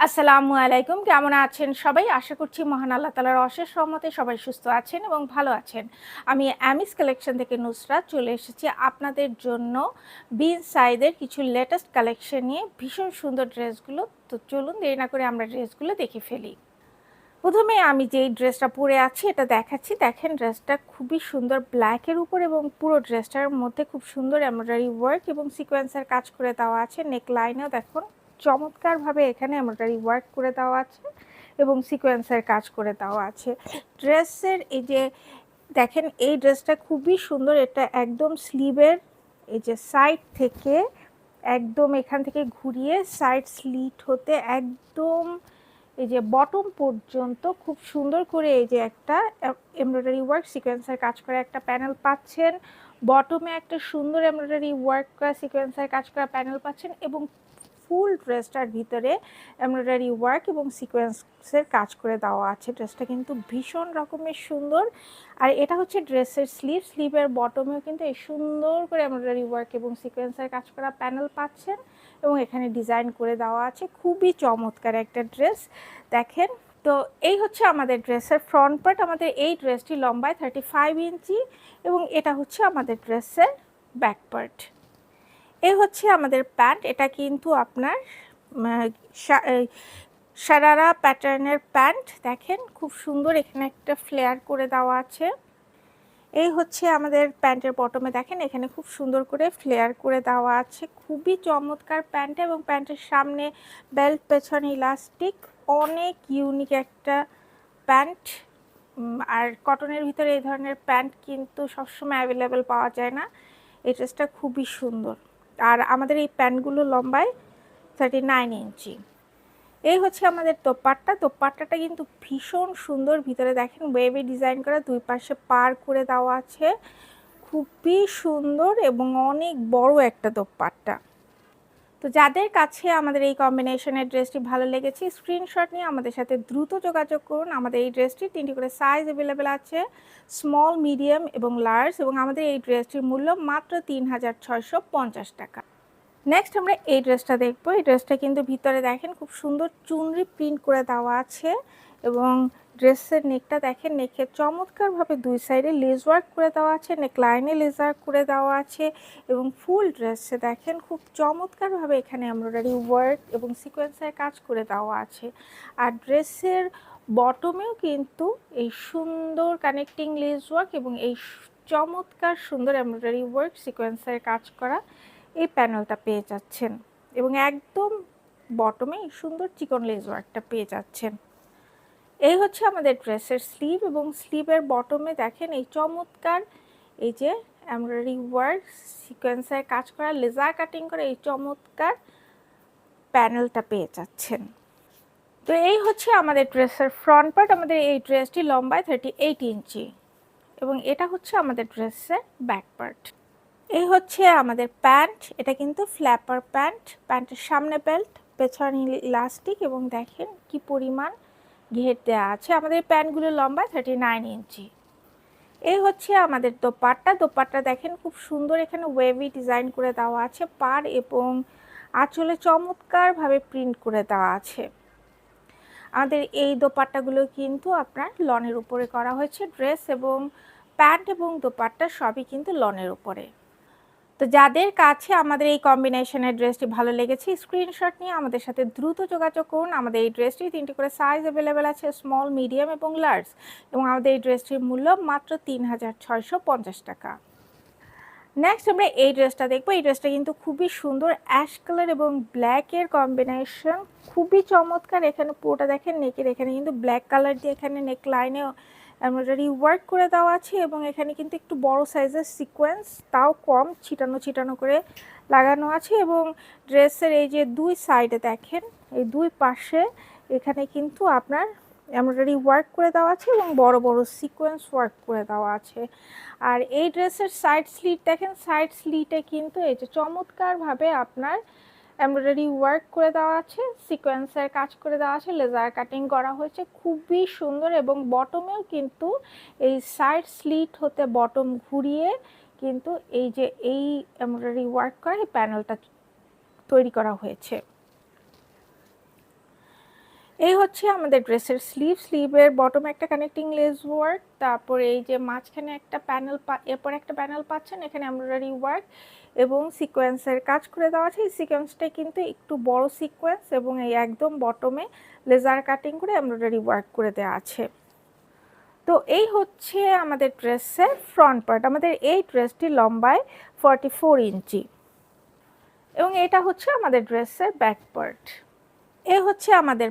আসসালামু আলাইকুম। কেমন আছেন সবাই? আশা করছি মহান আল্লাহ তাআলার অশেষ রহমতে সবাই সুস্থ আছেন এবং ভালো আছেন। আমি অ্যামিস কালেকশন থেকে নুসরাত চলে এসেছি আপনাদের জন্য বিন সাইদের কিছু লেটেস্ট কালেকশন নিয়ে ভীষণ সুন্দর ড্রেসগুলো। তো চলুন দেরি না করে আমরা ড্রেসগুলো দেখে ফেলি। প্রথমে আমি যেই ড্রেসটা পরে আছি এটা দেখাচ্ছি। দেখেন ড্রেসটা খুবই সুন্দর ব্ল্যাকের উপর এবং পুরো ড্রেসটার মধ্যে খুব সুন্দর এমব্রয়ডারি ওয়ার্ক এবং সিকোয়েন্সের কাজ করে দেওয়া আছে। নেক লাইনেও দেখুন চমৎকারভাবে এখানে এমব্রয়ডারি ওয়ার্ক করে দেওয়া আছে এবং সিকোয়েন্সের কাজ করে দেওয়া আছে। ড্রেসের এই যে দেখেন এই ড্রেসটা খুবই সুন্দর। এটা একদম স্লিভের এই যে সাইড থেকে একদম এখান থেকে ঘুরিয়ে সাইড স্লিট হতে একদম এই যে বটম পর্যন্ত খুব সুন্দর করে এই যে একটা এমব্রয়ডারি ওয়ার্ক সিকোয়েন্সের কাজ করে একটা প্যানেল পাচ্ছেন। বটমে একটা সুন্দর এমব্রয়ডারি ওয়ার্ক করা সিকোয়েন্সের কাজ করা প্যানেল পাচ্ছেন এবং ফুল ড্রেসটার ভিতরে এমব্রয়ডারি ওয়ার্ক এবং সিকোয়েন্সের কাজ করে দেওয়া আছে। ড্রেসটা কিন্তু ভীষণ রকমের সুন্দর। আর এটা হচ্ছে ড্রেসের স্লিভের বটমেও কিন্তু এই সুন্দর করে এমব্রয়ডারি ওয়ার্ক এবং সিকোয়েন্সের কাজ করা প্যানেল পাচ্ছেন এবং এখানে ডিজাইন করে দেওয়া আছে। খুবই চমৎকার একটা ড্রেস। দেখেন তো এই হচ্ছে আমাদের ড্রেসের ফ্রন্ট পার্ট। আমাদের এই ড্রেসটি লম্বায় 35 ইঞ্চি এবং এটা হচ্ছে আমাদের ড্রেসের ব্যাক পার্ট। এই হচ্ছে আমাদের প্যান্ট। এটা কিন্তু আপনার সারারা প্যাটার্নের প্যান্ট। দেখেন খুব সুন্দর এখানে একটা ফ্লেয়ার করে দেওয়া আছে। এই হচ্ছে আমাদের প্যান্টের বটমে দেখেন এখানে খুব সুন্দর করে ফ্লেয়ার করে দেওয়া আছে। খুবই চমৎকার প্যান্টটা এবং প্যান্টের সামনে বেল্ট, পেছনে ইলাস্টিক, অনেক ইউনিক একটা প্যান্ট। আর কটনের ভিতরে এই ধরনের প্যান্ট কিন্তু সবসময় অ্যাভেলেবেল পাওয়া যায় না। এই ড্রেসটা খুবই সুন্দর। আর আমাদের এই প্যান্টগুলো লম্বায় 39 ইঞ্চি। এই হচ্ছে আমাদের দোপাট্টা। দোপাট্টাটা কিন্তু ভীষণ সুন্দর। ভিতরে দেখেন ওয়েভে ডিজাইন করা, দুই পাশে পার করে দেওয়া আছে। খুবই সুন্দর এবং অনেক বড় একটা দোপাট্টা। তো যাদের কাছে আমাদের এই কম্বিনেশনের ড্রেসটি ভালো লেগেছে স্ক্রিনশট নিয়ে আমাদের সাথে দ্রুত যোগাযোগ করুন। আমাদের এই ড্রেসটির 3টি করে সাইজ অ্যাভেলেবেল আছে, স্মল, মিডিয়াম এবং লার্জ, এবং আমাদের এই ড্রেসটির মূল্য মাত্র 3650 টাকা। নেক্সট আমরা এই ড্রেসটা দেখবো। এই ড্রেসটা কিন্তু ভিতরে দেখেন খুব সুন্দর চুনরি প্রিন্ট করে দেওয়া আছে এবং ড্রেসের নেকটা দেখেন, নেকে চমৎকারভাবে দুই সাইডে লেস ওয়ার্ক করে দেওয়া আছে, নেক লাইনে লেস ওয়ার্ক করে দেওয়া আছে এবং ফুল ড্রেসে দেখেন খুব চমৎকারভাবে এখানে এমব্রয়ডারি ওয়ার্ক এবং সিকোয়েন্সের কাজ করে দেওয়া আছে। আর ড্রেসের বটমেও কিন্তু এই সুন্দর কানেক্টিং লেস ওয়ার্ক এবং এই চমৎকার সুন্দর এমব্রয়ডারি ওয়ার্ক সিকোয়েন্সের কাজ করা এই প্যানেলটা পেয়ে যাচ্ছেন এবং একদম বটমে সুন্দর চিকন লেস ওয়ার্কটা পেয়ে যাচ্ছেন। এই হচ্ছে আমাদের ড্রেসের স্লিভ এবং স্লিভের বটমে দেখেন এই চমৎকার এই যে এমব্রয়ডারি ওয়ার্ক সিকোয়েন্সের কাজ করা লেজার কাটিং করে এই চমৎকার প্যানেলটা পেয়ে যাচ্ছেন। তো এই হচ্ছে আমাদের ড্রেসের ফ্রন্ট পার্ট। আমাদের এই ড্রেসটি লম্বায় 38 ইঞ্চি এবং এটা হচ্ছে আমাদের ড্রেসের ব্যাক পার্ট। এই হচ্ছে আমাদের প্যান্ট। এটা কিন্তু ফ্ল্যাপার প্যান্ট। প্যান্টের সামনে বেল্ট, পেছনে ইলাস্টিক এবং দেখেন কি পরিমাণ ঘের দেওয়া আছে। আমাদের প্যান্টগুলো লম্বা 39 ইঞ্চি। এই হচ্ছে আমাদের দোপাট্টা। দোপাট্টা দেখেন খুব সুন্দর এখানে ওয়েভি ডিজাইন করে দেওয়া আছে, পাড় এবং আঁচলে চমৎকারভাবে প্রিন্ট করে দেওয়া আছে। আমাদের এই দোপাট্টাগুলো কিন্তু আপনার লনের উপরে করা হয়েছে। ড্রেস এবং প্যান্ট এবং দোপাট্টা সবই কিন্তু লনের উপরে। তো যাদের কাছে আমাদের এই কম্বিনেশনের ড্রেসটি ভালো লেগেছে স্ক্রিনশট নিয়ে আমাদের সাথে দ্রুত যোগাযোগ করুন। আমাদের এই ড্রেসটি 3টি করে সাইজ অ্যাভেলেবেল আছে, স্মল, মিডিয়াম এবং লার্জ, এবং আমাদের এই ড্রেসটির মূল্য মাত্র 3650 টাকা। নেক্সট আমরা এই ড্রেসটা দেখবো। এই ড্রেসটা কিন্তু খুবই সুন্দর, অ্যাশ কালার এবং ব্ল্যাকের কম্বিনেশন, খুবই চমৎকার। এখানে পুরোটা দেখেন নেকের এখানে কিন্তু ব্ল্যাক কালার দিয়ে এখানে নেক লাইনে এমব্রয়ডারি ওয়ার্ক করে দেওয়া আছে এবং এখানে কিন্তু একটু বড় সাইজের সিকোয়েন্স, তাও কম, ছিটানো ছিটানো করে লাগানো আছে এবং ড্রেসের এই যে দুই সাইডে দেখেন এই দুই পাশে এখানে কিন্তু আপনার এমব্রয়ডারি ওয়ার্ক করে দেওয়া আছে এবং বড় বড় সিকোয়েন্স ওয়ার্ক করে দেওয়া আছে। আর এই ড্রেসের সাইড স্লিট দেখেন, সাইড স্লিটে কিন্তু এই যে চমৎকারভাবে আপনার এমব্রয়ডারি ওয়ার্ক করে দেওয়া আছে, সিকোয়েন্সের কাজ করে দেওয়া আছে, লেজার কাটিং করা হয়েছে, খুবই সুন্দর। এবং বটমেও কিন্তু এই সাইড স্লিট হতে বটম ঘুরিয়ে কিন্তু এই যে এই এমব্রয়ডারি ওয়ার্ক করা এই প্যানেলটা তৈরি করা হয়েছে। এই হচ্ছে আমাদের ড্রেসের স্লিভের বটমে একটা কানেক্টিং লেস ওয়ার্ক, তারপরে এই যে মাঝখানে একটা প্যানেল, এরপর একটা প্যানেল পাচ্ছেন, এখানে এমব্রয়ডারি ওয়ার্ক এবং সিকোয়েন্সের কাজ করে দেওয়া আছে। এই সিকোয়েন্সটা কিন্তু একটু বড় সিকোয়েন্স এবং এই একদম বটমে লেজার কাটিং করে এমব্রয়ডারি ওয়ার্ক করে দেওয়া আছে। তো এই হচ্ছে আমাদের ড্রেসের ফ্রন্ট পার্ট। আমাদের এই ড্রেসটি লম্বায় 44 ইঞ্চি এবং এটা হচ্ছে আমাদের ড্রেসের ব্যাক পার্ট। এ হচ্ছে আমাদের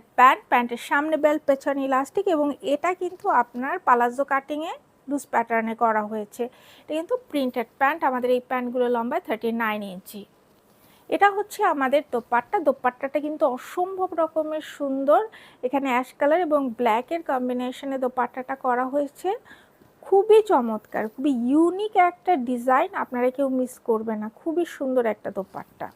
প্যান্টের সামনে বেল্ট, পেছনে ইলাস্টিক এবং এটা কিন্তু আপনার পালাজো কাটিংয়ে লুজ প্যাটার্নে করা হয়েছে। এটা কিন্তু প্রিন্টেড প্যান্ট। আমাদের এই প্যান্টগুলো লম্বায় 39 ইঞ্চি। এটা হচ্ছে আমাদের দোপাট্টাটা কিন্তু অসম্ভব রকমের সুন্দর। এখানে অ্যাশ কালার এবং ব্ল্যাকের কম্বিনেশনে দোপাট্টাটা করা হয়েছে। খুবই চমৎকার, খুবই ইউনিক একটা ডিজাইন, আপনারা কেউ মিস করবে না। খুবই সুন্দর একটা দোপাট্টা।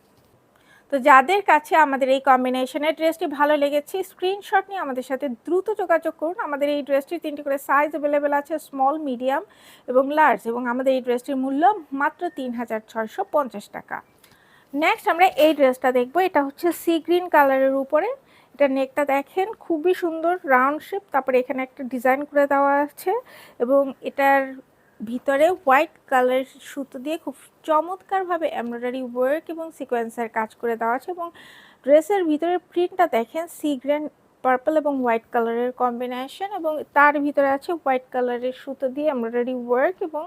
তো যাদের কাছে আমাদের এই কম্বিনেশনের ড্রেসটি ভালো লেগেছে, স্ক্রিনশট নিয়ে আমাদের সাথে দ্রুত যোগাযোগ করুন। আমাদের এই ড্রেসটির 3টি করে সাইজ অ্যাভেলেবেল আছে, স্মল, মিডিয়াম এবং লার্জ, এবং আমাদের এই ড্রেসটির মূল্য মাত্র 3650 টাকা। নেক্সট আমরা এই ড্রেসটা দেখব। এটা হচ্ছে সি গ্রিন কালারের উপরে। এটা নেকটা দেখেন খুবই সুন্দর, রাউন্ড শেপ, তারপরে এখানে একটা ডিজাইন করে দেওয়া আছে এবং এটার ভিতরে হোয়াইট কালার সুতো দিয়ে খুব চমৎকারভাবে এমব্রয়ডারি ওয়ার্ক এবং সিকোয়েন্সের কাজ করে দেওয়া আছে এবং ড্রেসের ভিতরে প্রিন্টটা দেখেন সি গ্রিন, পার্পল এবং হোয়াইট কালারের কম্বিনেশন এবং তার ভিতরে আছে হোয়াইট কালারের সুতো দিয়ে এমব্রয়ডারি ওয়ার্ক এবং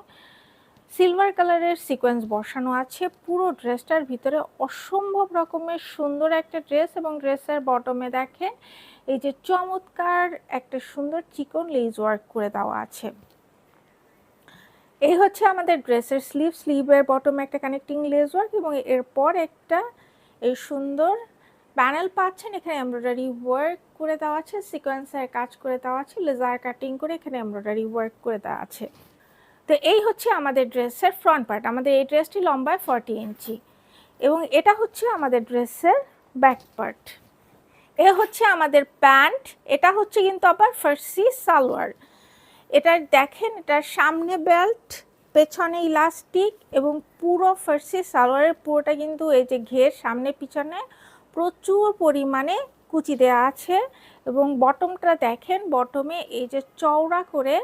সিলভার কালারের সিকোয়েন্স বসানো আছে। পুরো ড্রেসটার ভিতরে অসম্ভব রকমের সুন্দর একটা ড্রেস এবং ড্রেসের বটমে দেখেন এই যে চমৎকার একটা সুন্দর চিকন লেস ওয়ার্ক করে দেওয়া আছে। এই হচ্ছে আমাদের ড্রেসের স্লিভের বটমে একটা কানেক্টিং লেস ওয়ার্ক এবং এরপর একটা এই সুন্দর প্যানেল পাচ্ছেন। এখানে এমব্রয়ডারি ওয়ার্ক করে দেওয়া আছে, সিকোয়েন্সের কাজ করে দেওয়া আছে, লেজার কাটিং করে এখানে এমব্রয়ডারি ওয়ার্ক করে দেওয়া আছে। তো এই হচ্ছে আমাদের ড্রেসের ফ্রন্ট পার্ট। আমাদের এই ড্রেসটি লম্বায় 40 ইঞ্চি এবং এটা হচ্ছে আমাদের ড্রেসের ব্যাক পার্ট। এ হচ্ছে আমাদের প্যান্ট। এটা হচ্ছে কিন্তু আবার ফার্সি সালোয়ার। এটার দেখেন, এটার সামনে বেল্ট, পেছনে ইলাস্টিক এবং পুরো ফার্সি সালোয়ারের পুরোটা কিন্তু এই যে ঘের সামনে পিছনে প্রচুর পরিমাণে কুচি দেওয়া আছে এবং বটমটা দেখেন, বটমে এই যে চওড়া করে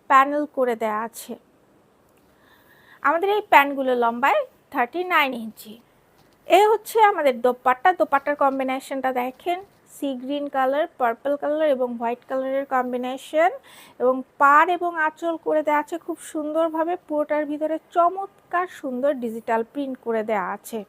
প্যানেল করে দেওয়া আছে। আমাদের এই প্যান্টগুলো লম্বায় 39 ইঞ্চি। এ হচ্ছে আমাদের দোপাট্টার কম্বিনেশনটা দেখেন, sea green colour, purple colour এবং হোয়াইট কালারের কম্বিনেশন এবং পাড় এবং আঁচল করে দেওয়া আছে খুব সুন্দরভাবে। পুরোটার ভিতরে চমৎকার সুন্দর ডিজিটাল প্রিন্ট করে দেওয়া আছে।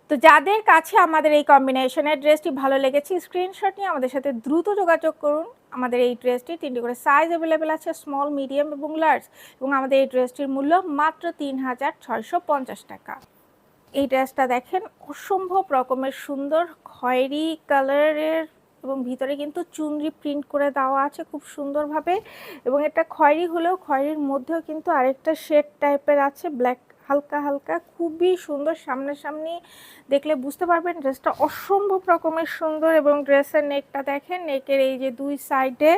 তো যাদের কাছে আমাদের এই কম্বিনেশনের ড্রেসটি ভালো লেগেছে, স্ক্রিনশট নিয়ে আমাদের সাথে দ্রুত যোগাযোগ করুন। আমাদের এই ড্রেসটি 3টি করে সাইজ অ্যাভেলেবেল আছে, স্মল, মিডিয়াম এবং লার্জ, এবং আমাদের এই ড্রেসটির মূল্য মাত্র 3650 টাকা। এই ড্রেসটা দেখেন অসম্ভব রকমের সুন্দর, খয়েরি কালারের এবং ভিতরে কিন্তু চুনরি প্রিন্ট করে দেওয়া আছে খুব সুন্দরভাবে এবং এটা খয়েরি হলেও খয়েরির মধ্যেও কিন্তু আরেকটা শেড টাইপের আছে, ব্ল্যাক হালকা হালকা, খুবই সুন্দর। সামনাসামনি দেখলে বুঝতে পারবেন ড্রেসটা অসম্ভব রকমের সুন্দর এবং ড্রেসের নেকটা দেখেন, নেকের এই যে দুই সাইডে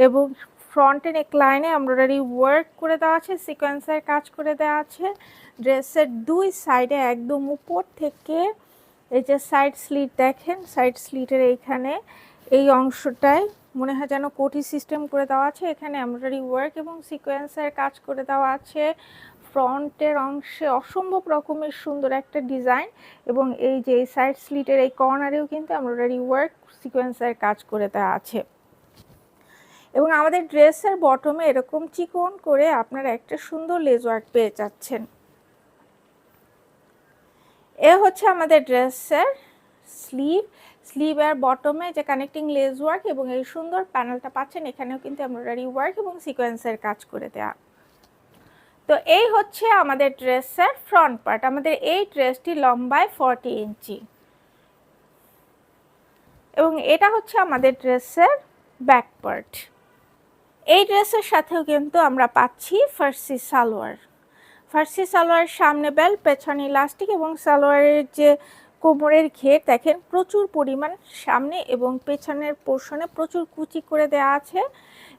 এবং ফ্রন্টে নেক লাইনে এমব্রয়ডারি ওয়ার্ক করে দেওয়া আছে, সিকোয়েন্সের কাজ করে দেওয়া আছে। ড্রেসের দুই সাইডে একদম উপর থেকে এই যে সাইড স্লিট দেখেন, সাইড স্লিটের এইখানে এই অংশটায় মনে হয় যেন কোটি সিস্টেম করে দেওয়া আছে। এখানে এমব্রয়ডারি ওয়ার্ক এবং সিকোয়েন্সের কাজ করে দেওয়া আছে। ফ্রন্টের অংশে অসম্ভব রকমের সুন্দর একটা ডিজাইন এবং এই যে সাইড স্লিটের এই কর্নারেও কিন্তু এমব্রয়ডারি ওয়ার্ক, সিকোয়েন্সের কাজ করে দেওয়া আছে এবং আমাদের ড্রেসের বটমে এরকম চিকন করে আপনারা একটা সুন্দর লেস ওয়ার্ক পেয়ে যাচ্ছেন। এ হচ্ছে আমাদের ড্রেসের স্লিভের বটমে যে কানেক্টিং লেস ওয়ার্ক এবং এই সুন্দর প্যানেলটা পাচ্ছেন, এখানেও কিন্তু এমব্রয়ডারি ওয়ার্ক এবং সিকোয়েন্সের কাজ করে দেওয়া। তো এই হচ্ছে আমাদের ড্রেসের ফ্রন্ট পার্ট। আমাদের এই ড্রেসটি লম্বায় 40 ইঞ্চি এবং এটা হচ্ছে আমাদের ড্রেসের ব্যাক পার্ট। এই ড্রেসের সাথেও কিন্তু আমরা পাচ্ছি ফার্সি সালোয়ার। ফার্সি সালোয়ার সামনে বেল্ট, পেছনে ইলাস্টিক এবং সালোয়ারের যে কোমরের ঘের দেখেন প্রচুর পরিমাণ সামনে এবং পেছনের পোর্শনে প্রচুর কুচি করে দেওয়া আছে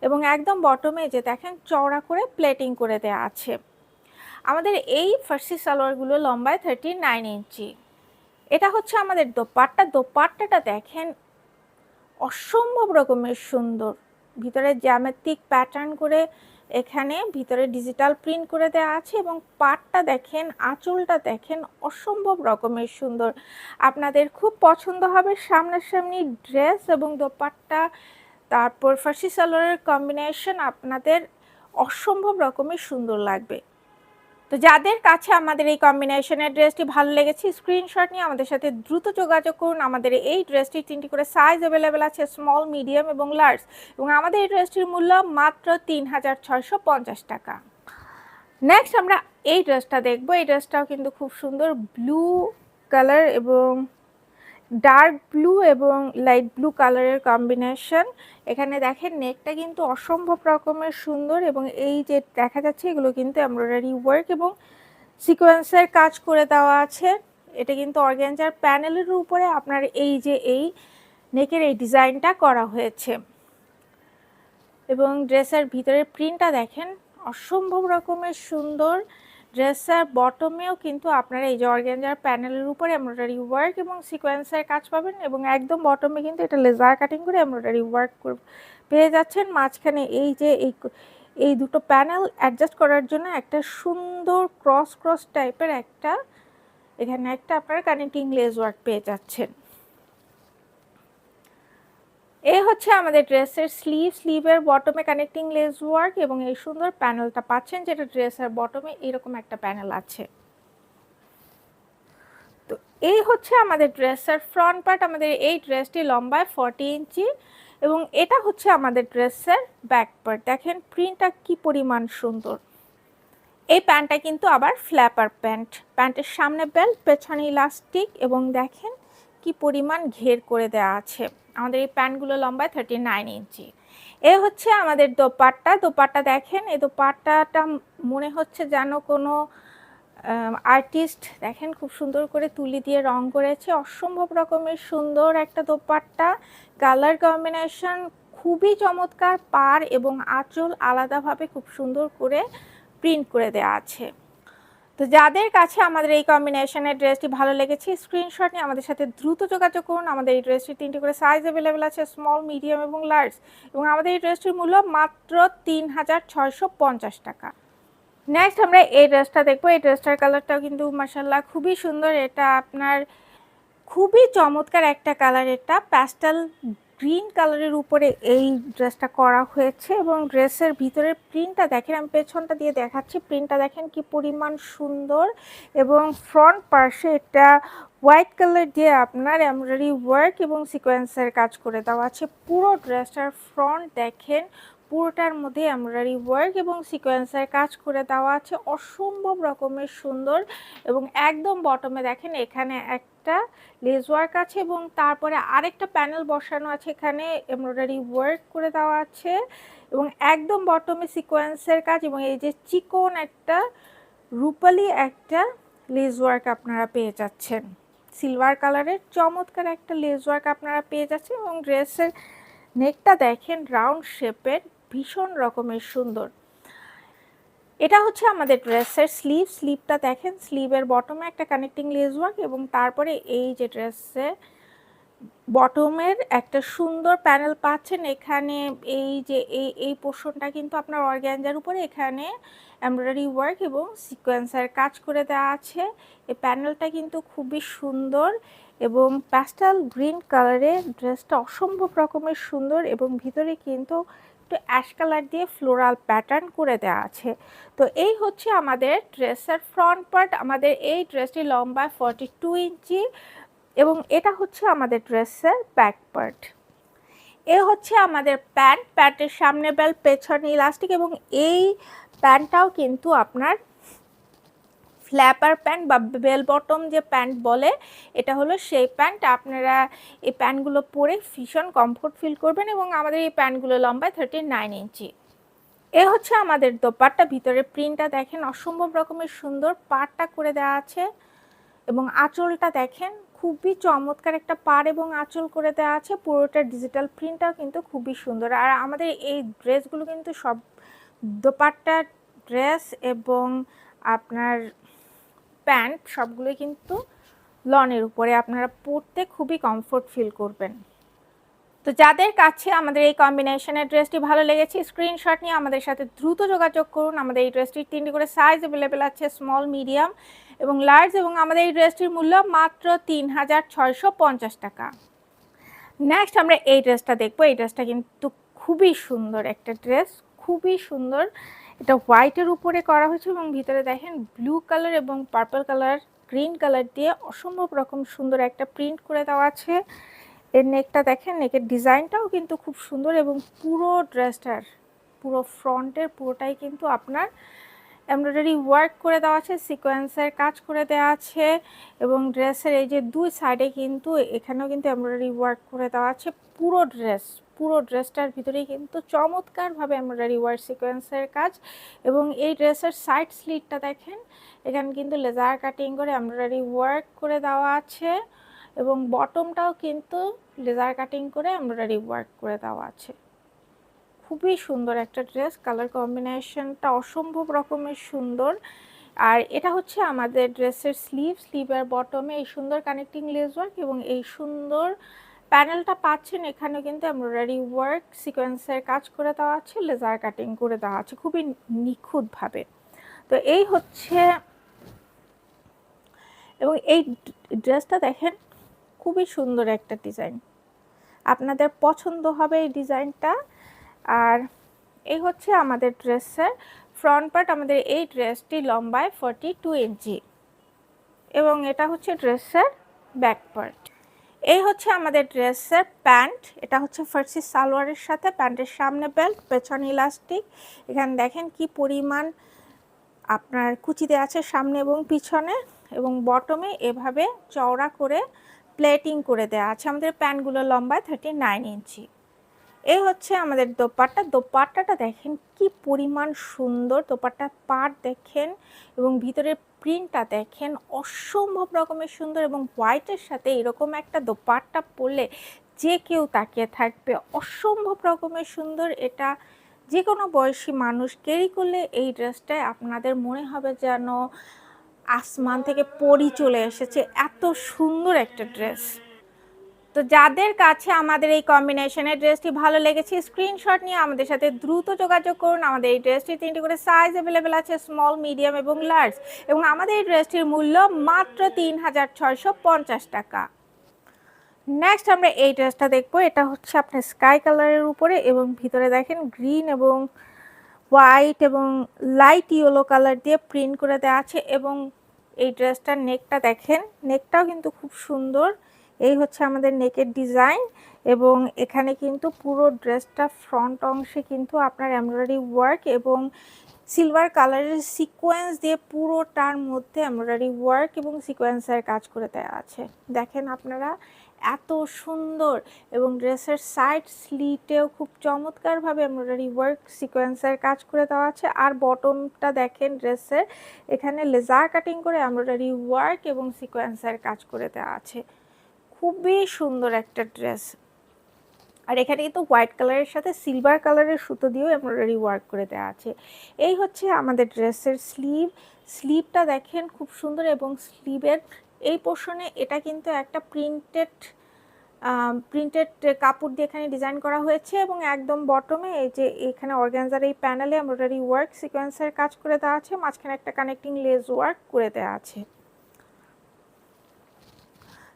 এবং একদম বটমে যে দেখেন চওড়া করে প্লেটিং করে দেওয়া আছে। আমাদের এই ফার্সি সালোয়ারগুলো লম্বায় 39 ইঞ্চি। এটা হচ্ছে আমাদের দোপাট্টাটা দেখেন অসম্ভব রকমের সুন্দর। ভিতরে জ্যামিতিক প্যাটার্ন করে এখানে ভিতরে ডিজিটাল প্রিন্ট করে দেওয়া আছে এবং পাটটা দেখেন, আঁচলটা দেখেন, অসম্ভব রকমের সুন্দর। আপনাদের খুব পছন্দ হবে। সামনাসামনি ড্রেস এবং দোপাট্টা, তারপর ফার্সি সালোয়ারের কম্বিনেশন আপনাদের অসম্ভব রকমের সুন্দর লাগবে। তো যাদের কাছে আমাদের এই কম্বিনেশনের ড্রেসটি ভালো লেগেছে, স্ক্রিনশট নিয়ে আমাদের সাথে দ্রুত যোগাযোগ করুন। আমাদের এই ড্রেসটির 3টি করে সাইজ অ্যাভেলেবেল আছে, স্মল, মিডিয়াম এবং লার্জ, এবং আমাদের এই ড্রেসটির মূল্য মাত্র 3650 টাকা। নেক্সট আমরা এই ড্রেসটা দেখব। এই ড্রেসটাও কিন্তু খুব সুন্দর, ব্লু কালার এবং ডার্ক ব্লু এবং লাইট ব্লু কালারের কম্বিনেশন। এখানে দেখেন নেকটা কিন্তু অসম্ভব রকমের সুন্দর এবং এই যে দেখা যাচ্ছে এগুলো কিন্তু এমব্রয়ডারি ওয়ার্ক এবং সিকোয়েন্সের কাজ করে দেওয়া আছে। এটা কিন্তু অর্গানজার প্যানেলের উপরে আপনার এই যে এই নেকের এই ডিজাইনটা করা হয়েছে এবং ড্রেসের ভিতরের প্রিন্টটা দেখেন অসম্ভব রকমের সুন্দর। ড্রেসের বটমেও কিন্তু আপনারা এই যে অর্গানজার প্যানেলের উপরে এমব্রয়ডারি ওয়ার্ক এবং সিকোয়েন্সের কাজ পাবেন এবং একদম বটমে কিন্তু এটা লেজার কাটিং করে এমব্রয়ডারি ওয়ার্ক পেয়ে যাচ্ছেন। মাঝখানে এই যে এই দুটো প্যানেল অ্যাডজাস্ট করার জন্য একটা সুন্দর ক্রস টাইপের একটা এখানে একটা আপনারা কানেক্টিং লেস ওয়ার্ক পেয়ে যাচ্ছেন। এই হচ্ছে আমাদের ড্রেসের স্লিভের বটমে কানেক্টিং লেস ওয়ার্ক এবং এই সুন্দর প্যানেলটা পাচ্ছেন, যেটা ড্রেসের বটমে এরকম একটা প্যানেল আছে। তো এই হচ্ছে আমাদের ড্রেসের ফ্রন্ট পার্ট। আমাদের এই ড্রেসটি লম্বায় 40 ইঞ্চি এবং এটা হচ্ছে আমাদের ড্রেসের ব্যাক পার্ট। দেখেন প্রিন্টটা কি পরিমাণ সুন্দর। এই প্যান্টটা কিন্তু আবার ফ্ল্যাপার প্যান্ট। প্যান্টের সামনে বেল্ট, পেছনে ইলাস্টিক এবং দেখেন কি পরিমাণ ঘের করে দেওয়া আছে। আমাদের এই প্যান্টগুলো লম্বায় 39 ইঞ্চি। এ হচ্ছে আমাদের দোপাট্টা। দোপাট্টা দেখেন, এই দোপাট্টাটা মনে হচ্ছে যেন কোনো আর্টিস্ট দেখেন খুব সুন্দর করে তুলি দিয়ে রং করেছে। অসম্ভব রকমের সুন্দর একটা দোপাট্টা, কালার কম্বিনেশন খুবই চমৎকার। পাড় এবং আঁচল আলাদাভাবে খুব সুন্দর করে প্রিন্ট করে দেওয়া আছে। তো যাদের কাছে আমাদের এই কম্বিনেশনের ড্রেসটি ভালো লেগেছে, স্ক্রিনশট নিয়ে আমাদের সাথে দ্রুত যোগাযোগ করুন। আমাদের এই ড্রেসটির 3টি করে সাইজ অ্যাভেলেবেল আছে, স্মল, মিডিয়াম এবং লার্জ, এবং আমাদের এই ড্রেসটির মূল্য মাত্র 3650 টাকা। নেক্সট আমরা এই ড্রেসটা দেখবো। এই ড্রেসটার কালারটাও কিন্তু মাশাআল্লাহ খুবই সুন্দর। এটা আপনার খুবই চমৎকার একটা কালার। এটা প্যাস্টেল গ্রিন কালারের উপরে এই ড্রেসটা করা হয়েছে এবং ড্রেসের ভিতরের প্রিন্টটা দেখেন, আমি পেছনটা দিয়ে দেখাচ্ছি। প্রিন্টটা দেখেন কি পরিমাণ সুন্দর এবং ফ্রন্ট পার্শ্বে এটা হোয়াইট কালার দিয়ে আপনার এমব্রয়ডারি ওয়ার্ক এবং সিকোয়েন্সের কাজ করে দেওয়া আছে। পুরো ড্রেসটার ফ্রন্ট দেখেন, পুরোটার মধ্যে এমব্রয়ডারি ওয়ার্ক এবং সিকোয়েন্সের কাজ করে দেওয়া আছে, অসম্ভব রকমের সুন্দর। এবং একদম বটমে দেখেন এখানে একটা লেস ওয়ার্ক আছে এবং তারপরে আরেকটা প্যানেল বসানো আছে, এখানে এমব্রয়ডারি ওয়ার্ক করে দেওয়া আছে এবং একদম বটমে সিকোয়েন্সের কাজ এবং এই যে চিকন একটা রূপালি একটা লেস ওয়ার্ক আপনারা পেয়ে যাচ্ছেন। সিলভার কালারের চমৎকার একটা লেস ওয়ার্ক আপনারা পেয়ে যাচ্ছেন এবং ড্রেসের নেকটা দেখেন রাউন্ড শেপের, ভীষণ রকমের সুন্দর। এটা হচ্ছে আমাদের ড্রেসের স্লিভটা দেখেন, স্লিভের বটমে একটা কানেক্টিং লেস ওয়ার্ক এবং তারপরে এই যে ড্রেসে বটমের একটা সুন্দর প্যানেল পাচ্ছেন। এখানে এই যে এই পোর্শনটা কিন্তু আপনার অর্গানজার উপরে এখানে এমব্রয়ডারি ওয়ার্ক এবং সিকোয়েন্সের কাজ করে দেওয়া আছে। এই প্যানেলটা কিন্তু খুবই সুন্দর এবং প্যাস্টেল গ্রিন কালারের ড্রেসটা অসম্ভব রকমের সুন্দর এবং ভিতরে কিন্তু একটু অ্যাশ কালার দিয়ে ফ্লোরাল প্যাটার্ন করে দেওয়া আছে। তো এই হচ্ছে আমাদের ড্রেসের ফ্রন্ট পার্ট। আমাদের এই ড্রেসটি লম্বায় 42 ইঞ্চি এবং এটা হচ্ছে আমাদের ড্রেসের ব্যাক পার্ট। এ হচ্ছে আমাদের প্যান্টের সামনে বেল্ট, পেছনে ইলাস্টিক এবং এই প্যান্টটাও কিন্তু আপনার ফ্ল্যাপার প্যান্ট বা বেল বটম যে প্যান্ট বলে, এটা হলো সেই প্যান্ট। আপনারা এই প্যান্টগুলো পরে ভীষণ কমফোর্ট ফিল করবেন এবং আমাদের এই প্যান্টগুলো লম্বায় 39 ইঞ্চি। এ হচ্ছে আমাদের দোপাট্টা। ভিতরে প্রিন্টটা দেখেন অসম্ভব রকমের সুন্দর, পাড়টা করে দেওয়া আছে এবং আঁচলটা দেখেন খুবই চমৎকার একটা পাড় এবং আঁচল করে দেওয়া আছে। পুরোটা ডিজিটাল প্রিন্টটাও কিন্তু খুবই সুন্দর। আর আমাদের এই ড্রেসগুলো কিন্তু সব দোপাট্টা, ড্রেস এবং আপনার প্যান্ট সবগুলোই কিন্তু লনের উপরে, আপনারা পরতে খুবই কমফোর্ট ফিল করবেন। তো যাদের কাছে আমাদের এই কম্বিনেশনের ড্রেসটি ভালো লেগেছে স্ক্রিনশট নিয়ে আমাদের সাথে দ্রুত যোগাযোগ করুন। আমাদের এই ড্রেসটির 3টি করে সাইজ অ্যাভেলেবেল আছে, স্মল, মিডিয়াম এবং লার্জ, এবং আমাদের এই ড্রেসটির মূল্য মাত্র ৩,৬৫০ টাকা। নেক্সট আমরা এই ড্রেসটা দেখবো। এই ড্রেসটা কিন্তু খুবই সুন্দর একটা ড্রেস, খুবই সুন্দর। এটা হোয়াইটের উপরে করা হয়েছে এবং ভিতরে দেখেন ব্লু কালার এবং পার্পল কালার, গ্রিন কালার দিয়ে অসম্ভব রকম সুন্দর একটা প্রিন্ট করে দেওয়া আছে। এর নেকটা দেখেন, নেকের ডিজাইনটাও কিন্তু খুব সুন্দর এবং পুরো ড্রেসটার পুরো ফ্রন্টের পুরোটাই কিন্তু আপনার এমব্রয়ডারি ওয়ার্ক করে দেওয়া আছে, সিকোয়েন্সের কাজ করে দেওয়া আছে এবং ড্রেসের এই যে দুই সাইডে কিন্তু এখানেও কিন্তু এমব্রয়ডারি ওয়ার্ক করে দেওয়া আছে। পুরো ড্রেসটার ভিতরেই কিন্তু চমৎকারভাবে এমব্রয়ডারি ওয়ার্ক, সিকোয়েন্সের কাজ। এবং এই ড্রেসের সাইড স্লিটটা দেখেন, এখানে কিন্তু লেজার কাটিং করে এমব্রয়ডারি ওয়ার্ক করে দেওয়া আছে এবং বটমটাও কিন্তু লেজার কাটিং করে এমব্রয়ডারি ওয়ার্ক করে দেওয়া আছে। খুবই সুন্দর একটা ড্রেস, কালার কম্বিনেশনটা অসম্ভব রকমের সুন্দর। আর এটা হচ্ছে আমাদের ড্রেসের স্লিভের বটমে এই সুন্দর কানেক্টিং লেস ওয়ার্ক এবং এই সুন্দর প্যানেলটা পাচ্ছেন। এখানেও কিন্তু এমব্রয়ডারি ওয়ার্ক, সিকোয়েন্সের কাজ করে দেওয়া আছে, লেজার কাটিং করে দেওয়া আছে খুবই নিখুঁতভাবে। তো এই হচ্ছে, এবং এই ড্রেসটা দেখেন খুবই সুন্দর একটা ডিজাইন, আপনাদের পছন্দ হবে এই ডিজাইনটা। আর এই হচ্ছে আমাদের ড্রেসের ফ্রন্ট পার্ট। আমাদের এই ড্রেসটি লম্বায় 42 ইঞ্চি এবং এটা হচ্ছে ড্রেসের ব্যাক পার্ট। এই হচ্ছে আমাদের ড্রেসের প্যান্ট। এটা হচ্ছে ফার্সি সালোয়ারের সাথে প্যান্টের সামনে বেল্ট, পেছনে ইলাস্টিক। এখানে দেখেন কি পরিমাণ আপনার কুচি দেওয়া আছে সামনে এবং পিছনে, এবং বটমে এভাবে চওড়া করে প্লেটিং করে দেওয়া আছে। আমাদের প্যান্টগুলো লম্বায় 39 ইঞ্চি। এই হচ্ছে আমাদের দোপাট্টাটা দেখেন কি পরিমাণ সুন্দর, দোপাট্টার পাট দেখেন এবং ভিতরের প্রিন্টটা দেখেন অসম্ভব রকমের সুন্দর। এবং হোয়াইটের সাথে এরকম একটা দোপাট্টা পরলে যে কেউ তাকিয়ে থাকবে, অসম্ভব রকমের সুন্দর। এটা যে কোনো বয়সী মানুষ ক্যারি করলে এই ড্রেসটায় আপনাদের মনে হবে যেন আসমান থেকে পরি চলে এসেছে, এত সুন্দর একটা ড্রেস। তো যাদের কাছে আমাদের এই কম্বিনেশনের ড্রেসটি ভালো লেগেছে স্ক্রিনশট নিয়ে আমাদের সাথে দ্রুত যোগাযোগ করুন। আমাদের এই ড্রেসটির 3টি করে সাইজ অ্যাভেলেবেল আছে, স্মল, মিডিয়াম এবং লার্জ, এবং আমাদের এই ড্রেসটির মূল্য মাত্র ৩,৬৫০ টাকা। নেক্সট আমরা এই ড্রেসটা দেখবো। এটা হচ্ছে আপনার স্কাই কালারের উপরে এবং ভিতরে দেখেন গ্রিন এবং হোয়াইট এবং লাইট ইয়েলো কালার দিয়ে প্রিন্ট করে দেওয়া আছে। এবং এই ড্রেসটার নেকটা দেখেন, নেকটাও কিন্তু খুব সুন্দর। এই হচ্ছে আমাদের নেকের ডিজাইন এবং এখানে কিন্তু পুরো ড্রেসটা ফ্রন্ট অংশে কিন্তু আপনার এমব্রয়ডারি ওয়ার্ক এবং সিলভার কালারের সিকোয়েন্স দিয়ে পুরোটার মধ্যে এমব্রয়ডারি ওয়ার্ক এবং সিকোয়েন্সের কাজ করে দেওয়া আছে। দেখেন আপনারা এত সুন্দর, এবং ড্রেসের সাইড স্লিটেও খুব চমৎকারভাবে এমব্রয়ডারি ওয়ার্ক, সিকোয়েন্সের কাজ করে দেওয়া আছে। আর বটমটা দেখেন ড্রেসের, এখানে লেজার কাটিং করে এমব্রয়ডারি ওয়ার্ক এবং সিকোয়েন্সের কাজ করে দেওয়া আছে। খুবই সুন্দর একটা ড্রেস। আর এখানে কিন্তু হোয়াইট কালারের সাথে সিলভার কালারের সুতো দিয়েও এমব্রয়ডারি ওয়ার্ক করে দেওয়া আছে। এই হচ্ছে আমাদের ড্রেসের স্লিভটা দেখেন খুব সুন্দর, এবং স্লিভের এই পোর্শনে এটা কিন্তু একটা প্রিন্টেড কাপড় দিয়ে এখানে ডিজাইন করা হয়েছে এবং একদম বটমে এই যে এখানে অর্গানজার এই প্যানেলে এমব্রয়ডারি ওয়ার্ক, সিকোয়েন্সের কাজ করে দেওয়া আছে, মাঝখানে একটা কানেক্টিং লেস ওয়ার্ক করে দেওয়া আছে।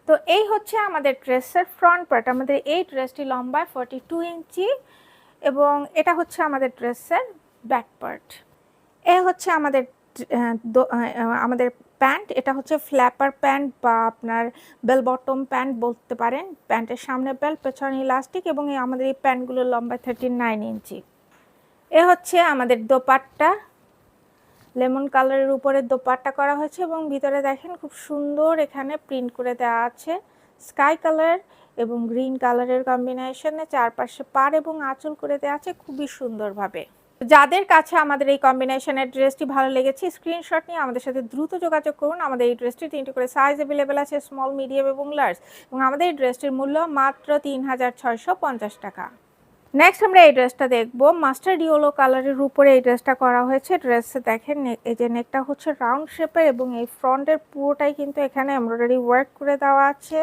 তো এই হচ্ছে আমাদের ড্রেসের ফ্রন্ট পার্ট। আমাদের এই ড্রেসটি লম্বায় 42 ইঞ্চি এবং এটা হচ্ছে আমাদের ড্রেসের ব্যাক পার্ট। এই হচ্ছে আমাদের আমাদের প্যান্ট। এটা হচ্ছে ফ্ল্যাপার প্যান্ট বা আপনার বেল বটম প্যান্ট বলতে পারেন। প্যান্টের সামনে বেল্ট, পেছনে ইলাস্টিক, এবং আমাদের এই প্যান্টগুলোর লম্বায় 39 ইঞ্চি। এ হচ্ছে আমাদের দোপাট্টা, লেমন কালারের উপরে দোপাট্টা করা হয়েছে এবং ভিতরে দেখেন খুব সুন্দর এখানে প্রিন্ট করে দেওয়া আছে স্কাই কালার এবং গ্রিন কালারের কম্বিনেশনে। চারপাশে পাড় এবং আঁচল করে দেওয়া আছে খুবই সুন্দরভাবে। যাদের কাছে আমাদের এই কম্বিনেশনের ড্রেসটি ভালো লেগেছে স্ক্রিনশট নিয়ে আমাদের সাথে দ্রুত যোগাযোগ করুন। আমাদের এই ড্রেসটির 3টি করে সাইজ অ্যাভেলেবেল আছে, স্মল, মিডিয়াম এবং লার্জ, এবং আমাদের এই ড্রেসটির মূল্য মাত্র ৩,৬৫০ টাকা। নেক্সট আমরা এই ড্রেসটা দেখবো, মাস্টার্ড ইয়েলো কালারের উপরে এই ড্রেসটা করা হয়েছে। ড্রেসে দেখেন এই যে নেকটা হচ্ছে রাউন্ড শেপের এবং এই ফ্রন্টের পুরোটাই কিন্তু এখানে এমব্রয়ডারি ওয়ার্ক করে দেওয়া আছে,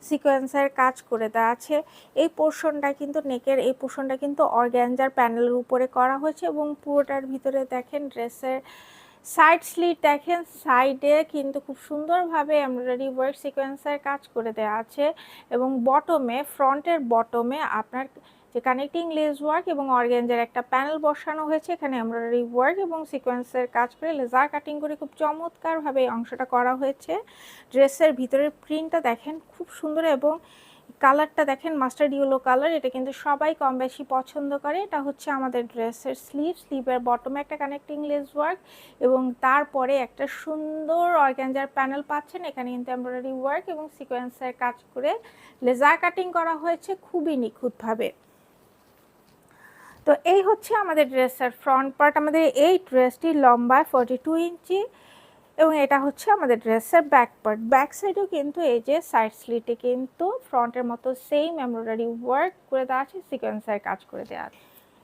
সিকোয়েন্সের কাজ করে দেওয়া আছে। এই পোর্শনটা কিন্তু নেকের এই পোর্শনটা কিন্তু অর্গ্যানজার প্যানেলের উপরে করা হয়েছে এবং পুরোটার ভিতরে দেখেন ড্রেসের সাইড স্লিট দেখেন, সাইডে কিন্তু খুব সুন্দরভাবে এমব্রয়ডারি ওয়ার্ক সিকোয়েন্সের কাজ করে দেওয়া আছে এবং বটমে, ফ্রন্টের বটমে আপনার যে কানেক্টিং লেস ওয়ার্ক এবং অর্গানজার একটা প্যানেল বসানো হয়েছে। এখানে এমব্রয়ডারি ওয়ার্ক এবং সিকোয়েন্সের কাজ করে লেজার কাটিং করে খুব চমৎকারভাবে এই অংশটা করা হয়েছে। ড্রেসের ভিতরের প্রিন্টটা দেখেন খুব সুন্দর এবং কালারটা দেখেন মাস্টার্ড ইয়েলো কালার, এটা কিন্তু সবাই কম বেশি পছন্দ করে। এটা হচ্ছে আমাদের ড্রেসের স্লিভের বটমে একটা কানেক্টিং লেস ওয়ার্ক এবং তারপরে একটা সুন্দর অর্গানজার প্যানেল পাচ্ছেন। এখানে কিন্তু এমব্রয়ডারি ওয়ার্ক এবং সিকোয়েন্সের কাজ করে লেজার কাটিং করা হয়েছে খুবই নিখুঁতভাবে। তো এই হচ্ছে আমাদের ড্রেসের ফ্রন্ট পার্ট। আমাদের এই ড্রেসটি লম্বা 42 ইঞ্চি এবং এটা হচ্ছে আমাদের ড্রেসের ব্যাক পার্ট। ব্যাক সাইডেও কিন্তু এই যে সাইড স্লিটে কিন্তু ফ্রন্টের মতো সেম এমব্রয়ডারি ওয়ার্ক করে দেওয়া আছে, সিকোয়েন্সের কাজ করে দেওয়া আছে।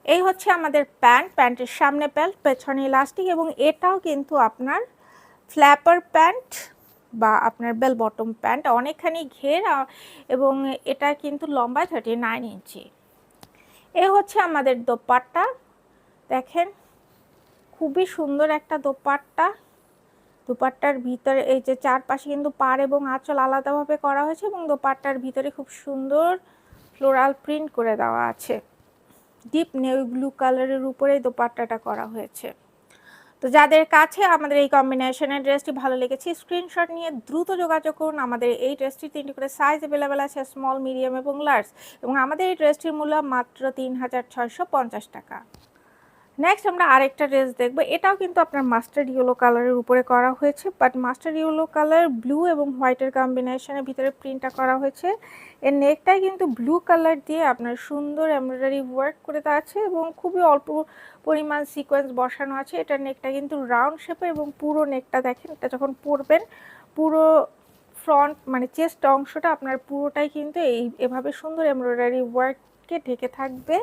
এই হচ্ছে আমাদের প্যান্ট, প্যান্টের সামনে বেল্ট, পেছনে ইলাস্টিক এবং এটাও কিন্তু আপনার ফ্ল্যাপার প্যান্ট বা আপনার বেল বটম প্যান্ট, অনেকখানি ঘের এবং এটা কিন্তু লম্বায় 39 ইঞ্চি। এ হচ্ছে আমাদের দোপাট্টা, দেখেন খুবই সুন্দর একটা দোপাট্টা। দোপাট্টার ভিতরে এই যে চারপাশে কিন্তু পাড় এবং আঁচল আলাদাভাবে করা হয়েছে এবং দোপাট্টার ভিতরে খুব সুন্দর ফ্লোরাল প্রিন্ট করে দেওয়া আছে। ডিপ নেভি ব্লু কালারের উপরে দোপাট্টাটা করা হয়েছে। তো যাদের কাছে আমাদের এই কম্বিনেশনের ড্রেসটি ভালো লেগেছে স্ক্রিনশট নিয়ে দ্রুত যোগাযোগ করুন। আমাদের এই ড্রেসটি 3টি করে সাইজ অ্যাভেলেবেল আছে, স্মল, মিডিয়াম এবং লার্জ, এবং আমাদের এই ড্রেসটির মূল্য মাত্র 3650 টাকা। নেক্সট আমরা আরেকটা ড্রেস দেখবো, এটাও কিন্তু আপনার মাস্টার্ড ইয়েলো কালারের উপরে করা হয়েছে, but mustard yellow colour blue এবং হোয়াইটের কম্বিনেশনের ভিতরে প্রিন্টটা করা হয়েছে। এর নেকটাই কিন্তু ব্লু কালার দিয়ে আপনার সুন্দর এমব্রয়ডারি ওয়ার্ক করে দেওয়া আছে এবং খুবই অল্প পরিমাণ সিকোয়েন্স বসানো আছে। এটার নেকটা কিন্তু রাউন্ড শেপের এবং পুরো নেকটা দেখেন, এটা যখন পরবেন পুরো ফ্রন্ট মানে চেস্ট অংশটা আপনার পুরোটাই কিন্তু এভাবে সুন্দর এমব্রয়ডারি ওয়ার্ককে ঢেকে থাকবে।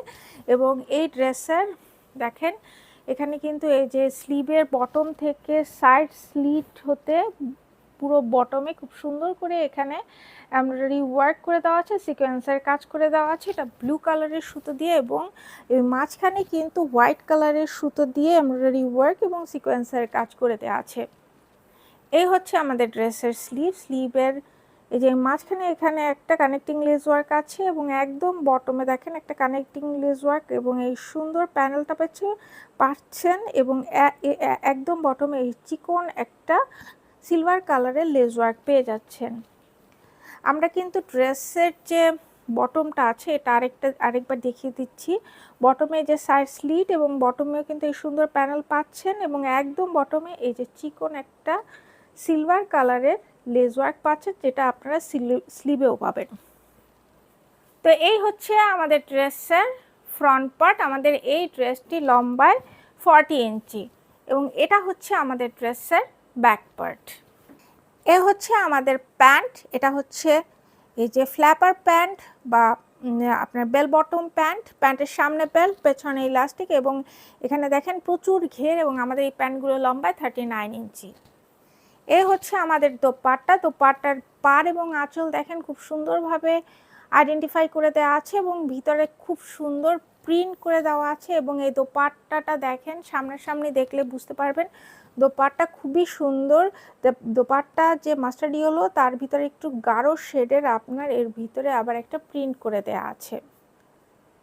এবং এই ড্রেসের দেখেন এখানে কিন্তু এই যে স্লিভের বটম থেকে সাইড স্লিট হতে পুরো বটমে খুব সুন্দর করে এখানে এমব্রয়ডারি ওয়ার্ক করে দেওয়া আছে, সিকোয়েন্সের কাজ করে দেওয়া আছে। এটা ব্লু কালারের সুতো দিয়ে এবং এই মাঝখানে কিন্তু হোয়াইট কালারের সুতো দিয়ে এমব্রয়ডারি ওয়ার্ক এবং সিকোয়েন্সের কাজ করে দেওয়া আছে। এই হচ্ছে আমাদের ড্রেসের স্লিভের এই যে মাঝখানে এখানে একটা কানেক্টিং লেস ওয়ার্ক আছে এবং একদম বটমে দেখেন একটা কানেক্টিং লেস ওয়ার্ক এবং এই সুন্দর প্যানেলটা পাচ্ছেন এবং একদম বটমে এই চিকন একটা সিলভার কালারের লেস ওয়ার্ক পেয়ে যাচ্ছেন। আমরা কিন্তু ড্রেসের যে বটমটা আছে এটা আরেকবার দেখিয়ে দিচ্ছি। বটমে যে সাইড স্লিট এবং বটমেও কিন্তু এই সুন্দর প্যানেল পাচ্ছেন এবং একদম বটমে এই যে চিকন একটা সিলভার কালারের লেস ওয়ার্ক পাচ্ছেন, যেটা আপনারা স্লিভেও পাবেন। তো এই হচ্ছে আমাদের ড্রেসের ফ্রন্ট পার্ট। আমাদের এই ড্রেসটি লম্বায় 40 ইঞ্চি এবং এটা হচ্ছে আমাদের ড্রেসের ব্যাক পার্ট। এ হচ্ছে আমাদের প্যান্ট, এটা হচ্ছে এই যে ফ্ল্যাপার প্যান্ট বা আপনার বেল বটম প্যান্ট। প্যান্টের সামনে বেল্ট, পেছনে ইলাস্টিক এবং এখানে দেখেন প্রচুর ঘের এবং আমাদের এই প্যান্টগুলো লম্বায় 39 ইঞ্চি। এ হচ্ছে আমাদের দোপাট্টা। দোপাট্টার পাড় এবং আঁচল দেখেন খুব সুন্দরভাবে আইডেন্টিফাই করে দেওয়া আছে এবং ভিতরে খুব সুন্দর প্রিন্ট করে দেওয়া আছে এবং এই দোপাট্টাটা দেখেন সামনাসামনি দেখলে বুঝতে পারবেন দোপাট্টা খুবই সুন্দর। দোপাট্টা যে মাস্টার্ড ইয়েলো তার ভিতরে একটু গাঢ় শেডের আপনার এর ভিতরে আবার একটা প্রিন্ট করে দেওয়া আছে।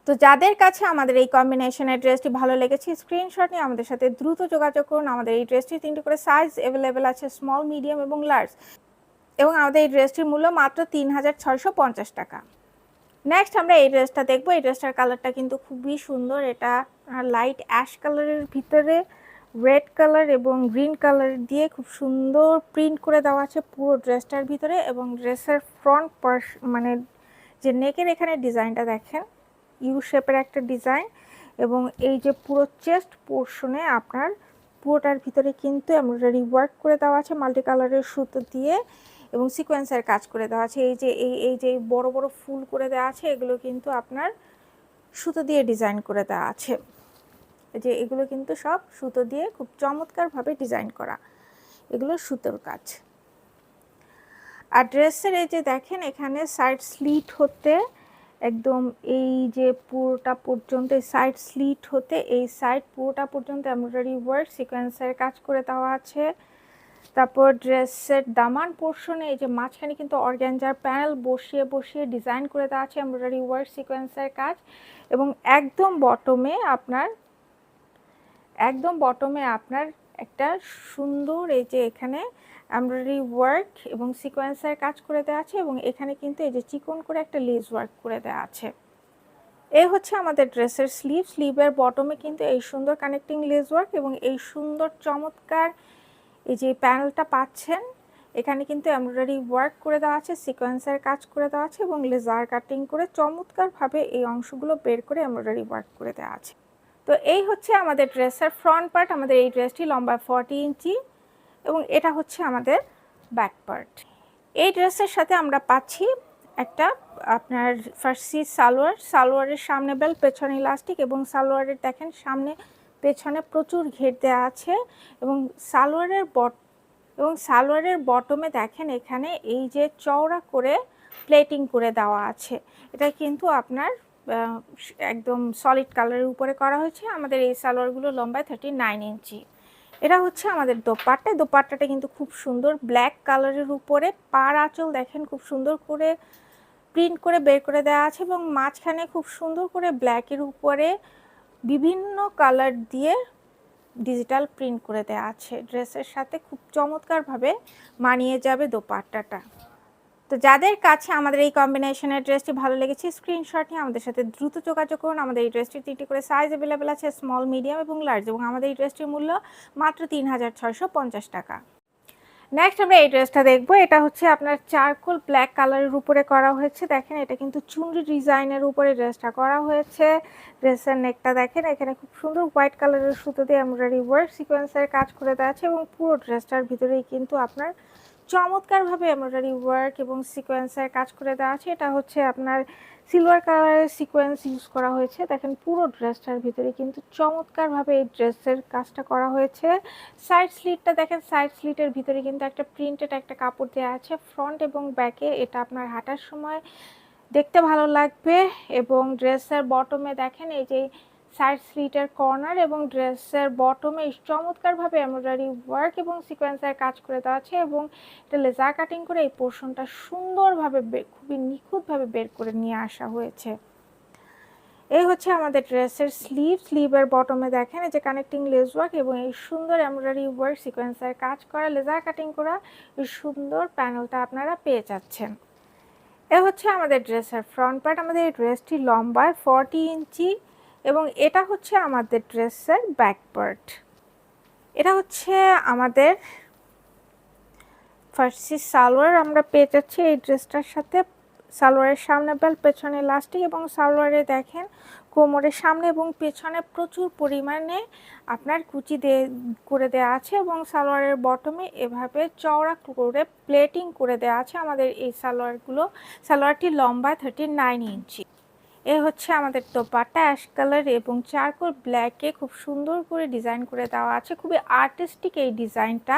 তো যাদের কাছে আমাদের এই কম্বিনেশনের ড্রেসটি ভালো লেগেছে স্ক্রিনশট নিয়ে আমাদের সাথে দ্রুত যোগাযোগ করুন। আমাদের এই ড্রেসটি 3টি করে সাইজ অ্যাভেলেবেল আছে, স্মল, মিডিয়াম এবং লার্জ, এবং আমাদের এই ড্রেসটির মূল্য মাত্র 3650 টাকা। নেক্সট আমরা এই ড্রেসটা দেখবো। এই ড্রেসটার কালারটা কিন্তু খুবই সুন্দর। এটা লাইট অ্যাশ কালারের ভিতরে রেড কালার এবং গ্রিন কালার দিয়ে খুব সুন্দর প্রিন্ট করে দেওয়া আছে পুরো ড্রেসটার ভিতরে এবং ড্রেসের ফ্রন্ট মানে যে নেকের এখানে ডিজাইনটা দেখেন ইউ শেপের একটা ডিজাইন এবং এই যে পুরো চেস্ট পোর্শনে আপনার পুরোটার ভিতরে কিন্তু এমব্রয়ডারি ওয়ার্ক করে দেওয়া আছে মাল্টি কালারের সুতো দিয়ে এবং সিকোয়েন্সের কাজ করে দেওয়া আছে। এই যে বড় বড় ফুল করে দেওয়া আছে এগুলো কিন্তু আপনার সুতো দিয়ে ডিজাইন করে দেওয়া আছে। এই যে এগুলো কিন্তু সব সুতো দিয়ে খুব চমৎকারভাবে ডিজাইন করা, এগুলো সুতোর কাজ। আর ড্রেসের এই যে দেখেন এখানে সাইড স্লিট হতে একদম এই যে পুরোটা পর্যন্ত সাইড স্লিট হতে এই সাইড পুরোটা পর্যন্ত এমব্রয়ডারি ওয়ার্ক সিকোয়েন্সের কাজ করে দেওয়া আছে। তারপর ড্রেসের দামান পোর্শনে এই যে মাঝখানে কিন্তু অর্গানজার প্যানেল বসিয়ে বসিয়ে ডিজাইন করে দেওয়া আছে এমব্রয়ডারি ওয়ার্ক সিকোয়েন্সের কাজ। এবং একদম বটমে আপনার একটা সুন্দর এই যে এখানে এমব্রয়ডারি ওয়ার্ক এবং সিকোয়েন্সের কাজ করে দেওয়া আছে এবং এখানে কিন্তু এই যে চিকন করে একটা লেস ওয়ার্ক করে দেওয়া আছে। এই হচ্ছে আমাদের ড্রেসের স্লিভের বটমে কিন্তু এই সুন্দর কানেক্টিং লেস ওয়ার্ক এবং এই সুন্দর চমৎকার এই যে প্যানেলটা পাচ্ছেন, এখানে কিন্তু এমব্রয়ডারি ওয়ার্ক করে দেওয়া আছে, সিকোয়েন্সের কাজ করে দেওয়া আছে এবং লেজার কাটিং করে চমৎকারভাবে এই অংশগুলো বের করে এমব্রয়ডারি ওয়ার্ক করে দেওয়া আছে। তো এই হচ্ছে আমাদের ড্রেসের ফ্রন্ট পার্ট। আমাদের এই ড্রেসটি লম্বা 40 ইঞ্চি এবং এটা হচ্ছে আমাদের ব্যাক পার্ট। এই ড্রেসের সাথে আমরা পাচ্ছি একটা আপনার ফার্সি সালোয়ারের সামনে বেল্ট, পেছনে ইলাস্টিক এবং সালোয়ারের দেখেন সামনে পেছনে প্রচুর ঘের দেওয়া আছে এবং সালোয়ারের বটমে দেখেন এখানে এই যে চওড়া করে প্লেটিং করে দেওয়া আছে। এটা কিন্তু আপনার একদম সলিড কালারের উপরে করা হয়েছে। আমাদের এই সালোয়ারগুলো লম্বায় 39 ইঞ্চি। এটা হচ্ছে আমাদের দোপাট্টাটা কিন্তু খুব সুন্দর ব্ল্যাক কালারের উপরে, পাড় আঁচল দেখেন খুব সুন্দর করে প্রিন্ট করে বের করে দেওয়া আছে এবং মাঝখানে খুব সুন্দর করে ব্ল্যাকের উপরে বিভিন্ন কালার দিয়ে ডিজিটাল প্রিন্ট করে দেওয়া আছে। ড্রেসের সাথে খুব চমৎকারভাবে মানিয়ে যাবে দোপাট্টাটা। তো যাদের কাছে আমাদের এই কম্বিনেশনের ড্রেসটি ভালো লেগেছে স্ক্রিনশট নিয়ে আমাদের সাথে দ্রুত যোগাযোগ করুন। আমাদের এই ড্রেসটির 3টি করে সাইজ অ্যাভেলেবেল আছে, স্মল, মিডিয়াম এবং লার্জ, এবং আমাদের এই ড্রেসটির মূল্য মাত্র 3650 টাকা। নেক্সট আমরা এই ড্রেসটা দেখবো। এটা হচ্ছে আপনার চারকোল ব্ল্যাক কালারের উপরে করা হয়েছে। দেখেন এটা কিন্তু চুনরি ডিজাইনের উপরে ড্রেসটা করা হয়েছে। ড্রেসের নেকটা দেখেন এখানে খুব সুন্দর হোয়াইট কালারের সুতো দিয়ে এমব্রয়ডারি ওয়ার্ক সিকোয়েন্সের কাজ করে দেওয়া আছে এবং পুরো ড্রেসটার ভিতরেই কিন্তু আপনার চমৎকারভাবে এমব্রয়ডারি ওয়ার্ক এবং সিকোয়েন্সের কাজ করে দেওয়া আছে। এটা হচ্ছে আপনার সিলভার কালারের সিকোয়েন্স ইউজ করা হয়েছে। দেখেন পুরো ড্রেসটার ভিতরে কিন্তু চমৎকারভাবে এই ড্রেসের কাজটা করা হয়েছে। সাইড স্লিটটা দেখেন, সাইড স্লিটের ভিতরে কিন্তু একটা প্রিন্টেড একটা কাপড় দেওয়া আছে ফ্রন্ট এবং ব্যাকে। এটা আপনার হাঁটার সময় দেখতে ভালো লাগবে। এবং ড্রেসের বটমে দেখেন এই যে সাইড স্লিটের কর্নার এবং ড্রেসের বটমে চমৎকারভাবে এমব্রয়ডারি ওয়ার্ক এবং সিকোয়েন্সের কাজ করে দেওয়া আছে এবং এটা লেজার কাটিং করে এই পোর্শনটা সুন্দরভাবে খুবই নিখুঁতভাবে বের করে নিয়ে আসা হয়েছে। এই হচ্ছে আমাদের ড্রেসের স্লিভের বটমে দেখেন এই যে কানেক্টিং লেস ওয়ার্ক এবং এই সুন্দর এমব্রয়ডারি ওয়ার্ক সিকোয়েন্সের কাজ করা, লেজার কাটিং করা এই সুন্দর প্যানেলটা আপনারা পেয়ে যাচ্ছেন। এ হচ্ছে আমাদের ড্রেসের ফ্রন্ট পার্ট। আমাদের এই ড্রেসটি লম্বায় 40 ইঞ্চি এবং এটা হচ্ছে আমাদের ড্রেসের ব্যাক পার্ট। এটা হচ্ছে আমাদের ফার্সি সালোয়ার আমরা পেয়ে যাচ্ছি এই ড্রেসটার সাথে। সালোয়ারের সামনে বেল্ট, পেছনে ইলাস্টিক এবং সালোয়ারে দেখেন কোমরের সামনে এবং পেছনে প্রচুর পরিমাণে আপনার কুচি করে দেওয়া আছে এবং সালোয়ারের বটমে এভাবে চওড়া করে প্লেটিং করে দেওয়া আছে। আমাদের এই সালোয়ারটি লম্বায় 39 ইঞ্চি। এ হচ্ছে আমাদের দোপাট্টা অ্যাশ কালার এবং চারকোল ব্ল্যাকে খুব সুন্দর করে ডিজাইন করে দেওয়া আছে। খুবই আর্টিস্টিক এই ডিজাইনটা,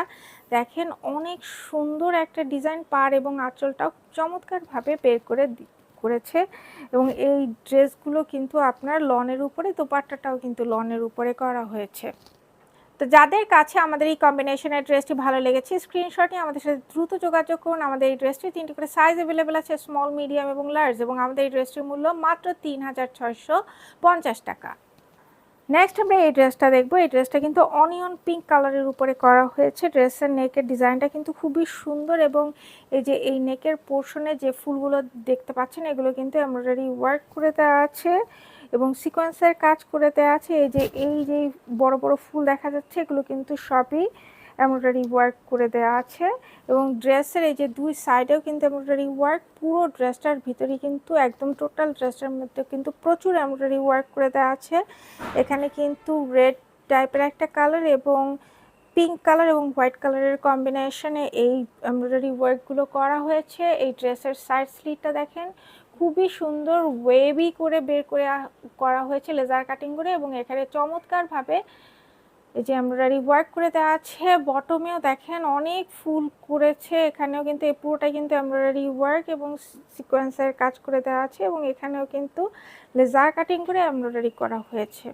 দেখেন অনেক সুন্দর একটা ডিজাইন। পাড় এবং আঁচলটাও চমৎকারভাবে বের করেছে এবং এই ড্রেসগুলো কিন্তু আপনার লনের উপরে, দোপাট্টাটাও কিন্তু লনের উপরে করা হয়েছে। তো যাদের কাছে আমাদের এই কম্বিনেশনের ড্রেসটি ভালো লেগেছে স্ক্রিনশট নিয়ে আমাদের সাথে দ্রুত যোগাযোগ করুন। আমাদের এই ড্রেসটির 3টি করে সাইজ অ্যাভেলেবেল আছে, স্মল, মিডিয়াম এবং লার্জ, এবং আমাদের এই ড্রেসটির মূল্য মাত্র 3650 টাকা। নেক্সট আমরা এই ড্রেসটা দেখবো। এই ড্রেসটা কিন্তু অনিয়ন পিঙ্ক কালারের উপরে করা হয়েছে। ড্রেসের নেকের ডিজাইনটা কিন্তু খুবই সুন্দর এবং এই যে এই নেকের পোর্শনে যে ফুলগুলো দেখতে পাচ্ছেন এগুলো কিন্তু এমব্রয়ডারি ওয়ার্ক করে দেওয়া আছে এবং সিকোয়েন্সের কাজ করে দেওয়া আছে। এই যে বড় বড় ফুল দেখা যাচ্ছে এগুলো কিন্তু সবই এমব্রয়ডারি ওয়ার্ক করে দেওয়া আছে এবং ড্রেসের এই যে দুই সাইডেও কিন্তু এমব্রয়ডারি ওয়ার্ক। পুরো ড্রেসটার ভিতরে কিন্তু একদম টোটাল ড্রেসটার মধ্যে কিন্তু প্রচুর এমব্রয়ডারি ওয়ার্ক করে দেওয়া আছে। এখানে কিন্তু রেড টাইপের একটা কালার এবং পিঙ্ক কালার এবং হোয়াইট কালারের কম্বিনেশনে এই এমব্রয়ডারি ওয়ার্কগুলো করা হয়েছে। এই ড্রেসের সাইড স্লিটটা দেখেন খুবই সুন্দর ওয়েভি করে বের করে করা হয়েছে লেজার কাটিং করে, এবং এখানে চমৎকারভাবে এই যে এমব্রয়ডারি ওয়ার্ক করে দেওয়া আছে। বটমেও দেখেন অনেক ফুল করেছে, এখানেও কিন্তু এই পুরোটাই কিন্তু এমব্রয়ডারি ওয়ার্ক এবং সিকোয়েন্সের কাজ করে দেওয়া আছে, এবং এখানেও কিন্তু লেজার কাটিং করে এমব্রয়ডারি করা হয়েছে।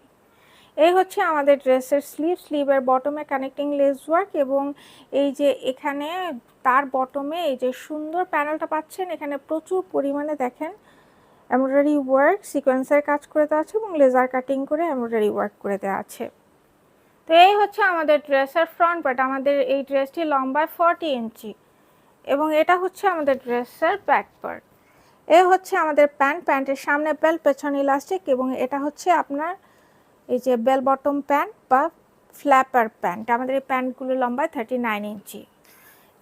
এই হচ্ছে আমাদের ড্রেসের স্লিভের বটমে কানেক্টিং লেস ওয়ার্ক, এবং এই যে এখানে তার বটমে এই যে সুন্দর প্যানেলটা পাচ্ছেন, এখানে প্রচুর পরিমাণে দেখেন এমব্রয়ডারি ওয়ার্ক সিকোয়েন্সের কাজ করে দেওয়া আছে এবং লেজার কাটিং করে এমব্রয়ডারি ওয়ার্ক করে দেওয়া আছে। তো এই হচ্ছে আমাদের ড্রেসের ফ্রন্ট পার্ট। আমাদের এই ড্রেসটি লম্বায় 40 ইঞ্চি, এবং এটা হচ্ছে আমাদের ড্রেসের ব্যাক পার্ট। এ হচ্ছে আমাদের প্যান্টের সামনে বেল্ট, পেছনে ইলাস্টিক, এবং এটা হচ্ছে আপনার এই যে বেল বটম প্যান্ট বা ফ্ল্যাপার প্যান্ট। আমাদের এই প্যান্টগুলো লম্বায় 39 ইঞ্চি।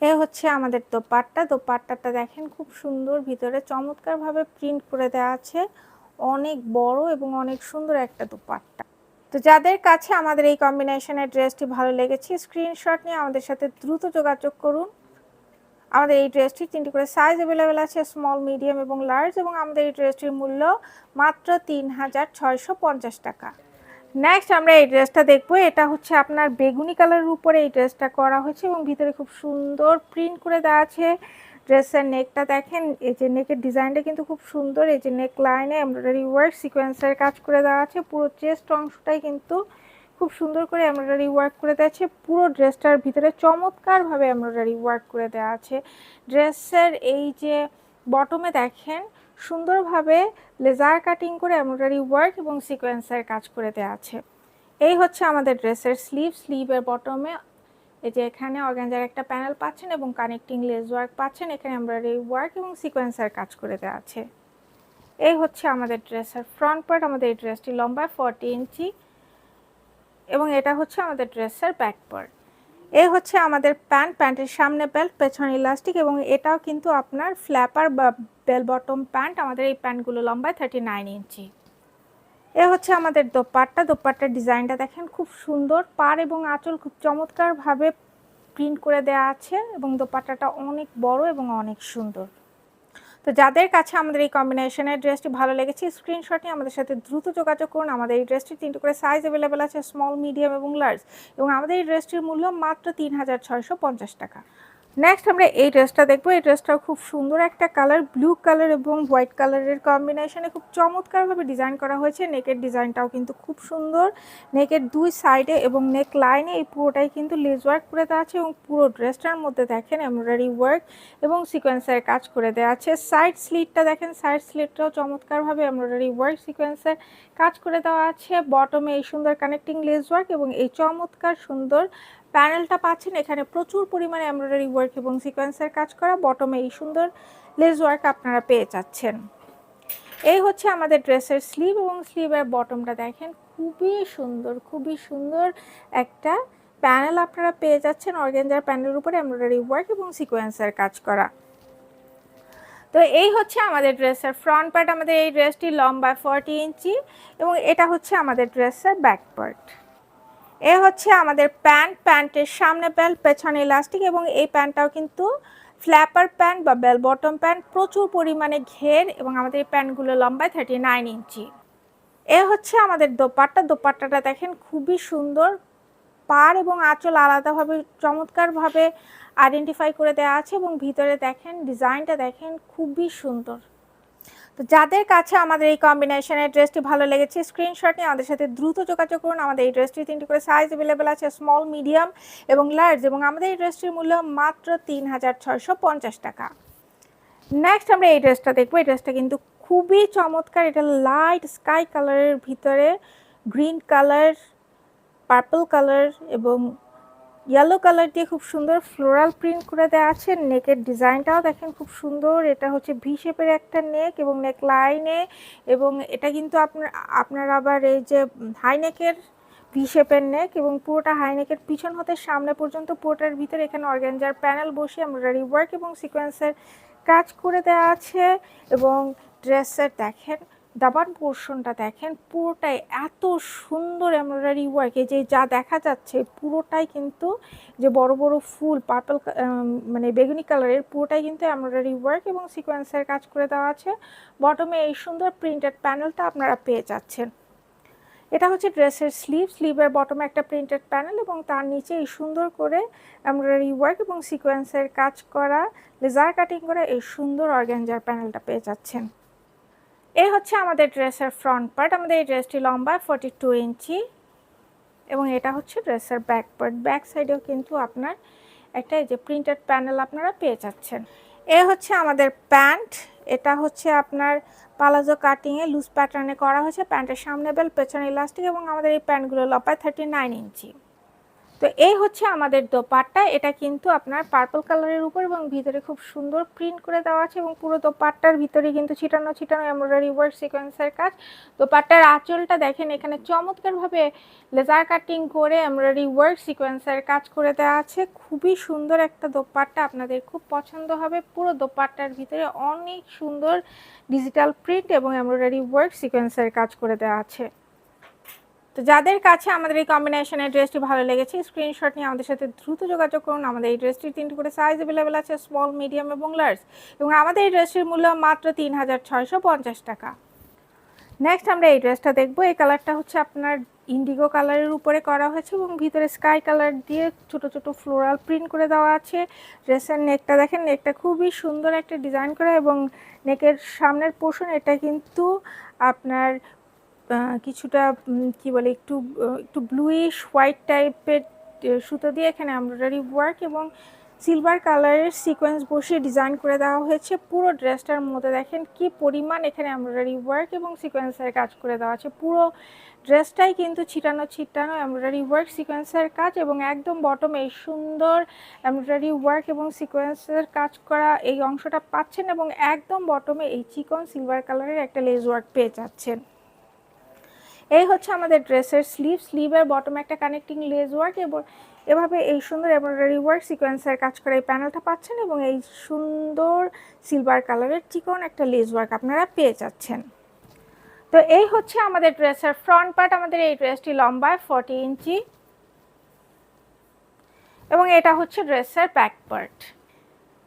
এ হচ্ছে আমাদের দোপাট্টাটা দেখেন খুব সুন্দর, ভিতরে চমৎকারভাবে প্রিন্ট করে দেওয়া আছে, অনেক বড় এবং অনেক সুন্দর একটা দোপাট্টা। তো যাদের কাছে আমাদের এই কম্বিনেশনের ড্রেসটি ভালো লেগেছে, স্ক্রিনশট নিয়ে আমাদের সাথে দ্রুত যোগাযোগ করুন। আমাদের এই ড্রেসটির 3টি করে সাইজ অ্যাভেলেবেল আছে, স্মল, মিডিয়াম এবং লার্জ, এবং আমাদের এই ড্রেসটির মূল্য মাত্র 3650 টাকা। নেক্সট আমরা এই ড্রেসটা দেখবো। এটা হচ্ছে আপনার বেগুনি কালারের উপরে এই ড্রেসটা করা হয়েছে, এবং ভিতরে খুব সুন্দর প্রিন্ট করে দেওয়া আছে। ড্রেসের নেকটা দেখেন, এই যে নেকের ডিজাইনটা কিন্তু খুব সুন্দর, এই যে নেক লাইনে এমব্রয়ডারি ওয়ার্ক সিকোয়েন্সের কাজ করে দেওয়া আছে। পুরো চেস্ট অংশটাই কিন্তু খুব সুন্দর করে এমব্রয়ডারি ওয়ার্ক করে দেওয়া আছে। পুরো ড্রেসটার ভিতরে চমৎকারভাবে এমব্রয়ডারি ওয়ার্ক করে দেওয়া আছে। ড্রেসের এই যে বটমে দেখেন সুন্দরভাবে লেজার কাটিং করে এমব্রয়ডারি ওয়ার্ক এবং সিকোয়েন্সের কাজ করে দেওয়া আছে। এই হচ্ছে আমাদের ড্রেসের স্লিভের বটমে এই যে এখানে অর্গানজার একটা প্যানেল পাচ্ছেন এবং কানেক্টিং লেস ওয়ার্ক পাচ্ছেন, এখানে এমব্রয়ডারি ওয়ার্ক এবং সিকোয়েন্সের কাজ করে দেওয়া আছে। এই হচ্ছে আমাদের ড্রেসের ফ্রন্ট পার্ট। আমাদের এই ড্রেসটি লম্বায় 40 ইঞ্চি, এবং এটা হচ্ছে আমাদের ড্রেসের ব্যাক পার্ট। এই হচ্ছে আমাদের প্যান্টের সামনে বেল্ট, পেছনে ইলাস্টিক, এবং এটাও কিন্তু আপনার ফ্ল্যাপার বা বেল বটম প্যান্ট। আমাদের এই প্যান্টগুলো লম্বায় 39 ইঞ্চি। এ হচ্ছে আমাদের দোপাট্টার ডিজাইনটা দেখেন খুব সুন্দর, পাড় এবং আঁচল খুব চমৎকারভাবে প্রিন্ট করে দেওয়া আছে, এবং দোপাট্টাটা অনেক বড় এবং অনেক সুন্দর। তো যাদের কাছে আমাদের এই কম্বিনেশনের ড্রেসটি ভালো লেগেছে, স্ক্রিনশট নিয়ে আমাদের সাথে দ্রুত যোগাযোগ করুন। আমাদের এই ড্রেসটির 3টি করে সাইজ অ্যাভেলেবেল আছে, স্মল, মিডিয়াম এবং লার্জ, এবং আমাদের এই ড্রেসটির মূল্য মাত্র 3650 টাকা। নেক্সট আমরা এই ড্রেসটা দেখবো। এই ড্রেসটাও খুব সুন্দর একটা কালার, ব্লু কালার এবং হোয়াইট কালারের কম্বিনেশনে খুব চমৎকারভাবে ডিজাইন করা হয়েছে। নেকের ডিজাইনটাও কিন্তু খুব সুন্দর, নেকের দুই সাইডে এবং নেক লাইনে এই পুরোটাই কিন্তু লেস ওয়ার্ক করে দেওয়া আছে, এবং পুরো ড্রেসটার মধ্যে দেখেন এমব্রয়ডারি ওয়ার্ক এবং সিকোয়েন্সের কাজ করে দেওয়া আছে। সাইড স্লিটটা দেখেন, সাইড স্লিটটাও চমৎকারভাবে এমব্রয়ডারি ওয়ার্ক সিকোয়েন্সের কাজ করে দেওয়া আছে। বটমে এই সুন্দর কানেক্টিং লেস ওয়ার্ক এবং এই চমৎকার সুন্দর প্যানেলটা পাচ্ছেন, এখানে প্রচুর পরিমাণে এমব্রয়ডারি ওয়ার্ক এবং সিকোয়েন্সের কাজ করা। বটমে এই সুন্দর লেস ওয়ার্ক আপনারা পেয়ে যাচ্ছেন। এই হচ্ছে আমাদের ড্রেসের স্লিভ, এবং স্লিভের বটমটা দেখেন খুবই সুন্দর একটা প্যানেল আপনারা পেয়ে যাচ্ছেন। অর্গানজার প্যানেলের উপরে এমব্রয়ডারি ওয়ার্ক এবং সিকোয়েন্সের কাজ করা। তো এই হচ্ছে আমাদের ড্রেসের ফ্রন্ট পার্ট। আমাদের এই ড্রেসটি লম্বায় 40 ইঞ্চি, এবং এটা হচ্ছে আমাদের ড্রেসের ব্যাক পার্ট। এ হচ্ছে আমাদের প্যান্টের সামনে বেল্ট, পেছনে ইলাস্টিক, এবং এই প্যান্টটাও কিন্তু ফ্ল্যাপার প্যান্ট বা বেল বটম প্যান্ট, প্রচুর পরিমাণে ঘের, এবং আমাদের এই প্যান্টগুলো লম্বায় 39 ইঞ্চি। এ হচ্ছে আমাদের দোপাট্টাটা দেখেন খুবই সুন্দর, পাড় এবং আঁচল আলাদাভাবে চমৎকারভাবে আইডেন্টিফাই করে দেওয়া আছে, এবং ভিতরে দেখেন ডিজাইনটা দেখেন খুবই সুন্দর। তো যাদের কাছে আমাদের এই কম্বিনেশনের ড্রেসটি ভালো লেগেছে, স্ক্রিনশট নিয়ে আমাদের সাথে দ্রুত যোগাযোগ করুন। আমাদের এই ড্রেসটির 3টি করে সাইজ অ্যাভেলেবেল আছে, স্মল, মিডিয়াম এবং লার্জ, এবং আমাদের এই ড্রেসটির মূল্য মাত্র 3650 টাকা। নেক্সট আমরা এই ড্রেসটা দেখবো। এই ড্রেসটা কিন্তু খুবই চমৎকার। এটা লাইট স্কাই কালারের ভিতরে গ্রিন কালার, পার্পল কালার এবং ইয়েলো কালার দিয়ে খুব সুন্দর ফ্লোরাল প্রিন্ট করে দেওয়া আছে। নেকের ডিজাইনটাও দেখেন খুব সুন্দর, এটা হচ্ছে ভি শেপের একটা নেক এবং নেক লাইনে, এবং এটা কিন্তু আপনার আবার এই যে হাই নেকের ভি শেপের নেক, এবং পুরোটা হাই নেকের পিছন হতে সামনে পর্যন্ত পুরোটার ভিতরে এখানে অর্গানজার প্যানেল বসে এমব্রয়ডারি ওয়ার্ক এবং সিকোয়েন্সের কাজ করে দেওয়া আছে। এবং ড্রেসের দেখেন দামান পোর্শনটা দেখেন পুরোটাই এত সুন্দর এমব্রয়ডারি ওয়ার্ক, এই যে যা দেখা যাচ্ছে পুরোটাই কিন্তু যে বড় বড় ফুল পার্পল মানে বেগুনি কালারের পুরোটাই কিন্তু এমব্রয়ডারি ওয়ার্ক এবং সিকোয়েন্সের কাজ করে দেওয়া আছে। বটমে এই সুন্দর প্রিন্টেড প্যানেলটা আপনারা পেয়ে যাচ্ছেন। এটা হচ্ছে ড্রেসের স্লিভ, স্লিভের বটমে একটা প্রিন্টেড প্যানেল এবং তার নিচে এই সুন্দর করে এমব্রয়ডারি ওয়ার্ক এবং সিকোয়েন্সের কাজ করা লেজার কাটিং করা এই সুন্দর অর্গানজার প্যানেলটা পেয়ে যাচ্ছেন। এই হচ্ছে আমাদের ড্রেসের ফ্রন্ট পার্ট। আমাদের এই ড্রেসটি লম্বা 42 ইঞ্চি এবং এটা হচ্ছে ড্রেসের ব্যাক পার্ট। ব্যাক সাইডেও কিন্তু আপনার একটা এই যে প্রিন্টেড প্যানেল আপনারা পেয়ে যাচ্ছেন। এ হচ্ছে আমাদের প্যান্ট, এটা হচ্ছে আপনার পালাজো কাটিংয়ে লুজ প্যাটার্নে করা হয়েছে। প্যান্টের সামনে বেল, পেছনে ইলাস্টিক এবং আমাদের এই প্যান্টগুলো লম্বায় 39 ইঞ্চি। তো এই হচ্ছে আমাদের দোপাট্টা, এটা কিন্তু আপনার পার্পল কালারের উপর এবং ভিতরে খুব সুন্দর প্রিন্ট করে দেওয়া আছে এবং পুরো দোপাট্টার ভিতরে কিন্তু ছিটানো ছিটানো এমব্রয়ডারি ওয়ার্ক সিকোয়েন্সের কাজ। দোপাট্টার আঁচলটা দেখেন এখানে চমৎকারভাবে লেজার কাটিং করে এমব্রয়ডারি ওয়ার্ক সিকোয়েন্সের কাজ করে দেওয়া আছে। খুবই সুন্দর একটা দোপাট্টা, আপনাদের খুব পছন্দ হবে। পুরো দোপাট্টার ভিতরে অনেক সুন্দর ডিজিটাল প্রিন্ট এবং এমব্রয়ডারি ওয়ার্ক সিকোয়েন্সের কাজ করে দেওয়া আছে। তো যাদের কাছে আমাদের এই কম্বিনেশনের ড্রেসটি ভালো লেগেছে স্ক্রিনশট নিয়ে আমাদের সাথে দ্রুত যোগাযোগ করুন। আমাদের এই ড্রেসটির 3টি করে সাইজ অ্যাভেলেবেল আছে, স্মল, মিডিয়াম এবং লার্জ, এবং আমাদের এই ড্রেসটির মূল্য মাত্র 3650 টাকা। নেক্সট আমরা এই ড্রেসটা দেখব। এই কালারটা হচ্ছে আপনার ইন্ডিগো কালারের উপরে করা হয়েছে এবং ভিতরে স্কাই কালার দিয়ে ছোট ছোট ফ্লোরাল প্রিন্ট করে দেওয়া আছে। ড্রেসের নেকটা দেখেন, নেকটা খুবই সুন্দর একটা ডিজাইন করা এবং নেকের সামনের পোর্শন এটা কিন্তু আপনার কিছুটা কি বলে একটু একটু ব্লুইশ হোয়াইট টাইপের সুতো দিয়ে এখানে এমব্রয়ডারি ওয়ার্ক এবং সিলভার কালারের সিকোয়েন্স বসিয়ে ডিজাইন করে দেওয়া হয়েছে। পুরো ড্রেসটার মধ্যে দেখেন কি পরিমাণ এখানে এমব্রয়ডারি ওয়ার্ক এবং সিকোয়েন্সের কাজ করে দেওয়া আছে। পুরো ড্রেসটাই কিন্তু ছিটানো ছিটানো এমব্রয়ডারি ওয়ার্ক সিকোয়েন্সের কাজ এবং একদম বটমে এই সুন্দর এমব্রয়ডারি ওয়ার্ক এবং সিকোয়েন্সের কাজ করা এই অংশটা পাচ্ছেন এবং একদম বটমে এই চিকন সিলভার কালারের একটা লেস ওয়ার্ক পেয়ে যাচ্ছেন। এই হচ্ছে আমাদের ড্রেসের স্লিভ, স্লিভের বটমে একটা কানেক্টিং লেস ওয়ার্ক এবং এভাবে এই সুন্দর এমব্রয়ডারি ওয়ার্ক সিকোয়েন্সের কাজ করে এই প্যানেলটা পাচ্ছেন এবং এই সুন্দর সিলভার কালারের চিকন একটা লেস ওয়ার্ক আপনারা পেয়ে যাচ্ছেন। তো এই হচ্ছে আমাদের ড্রেসের ফ্রন্ট পার্ট। আমাদের এই ড্রেসটি লম্বায় 40 ইঞ্চি এবং এটা হচ্ছে ড্রেসের ব্যাক পার্ট।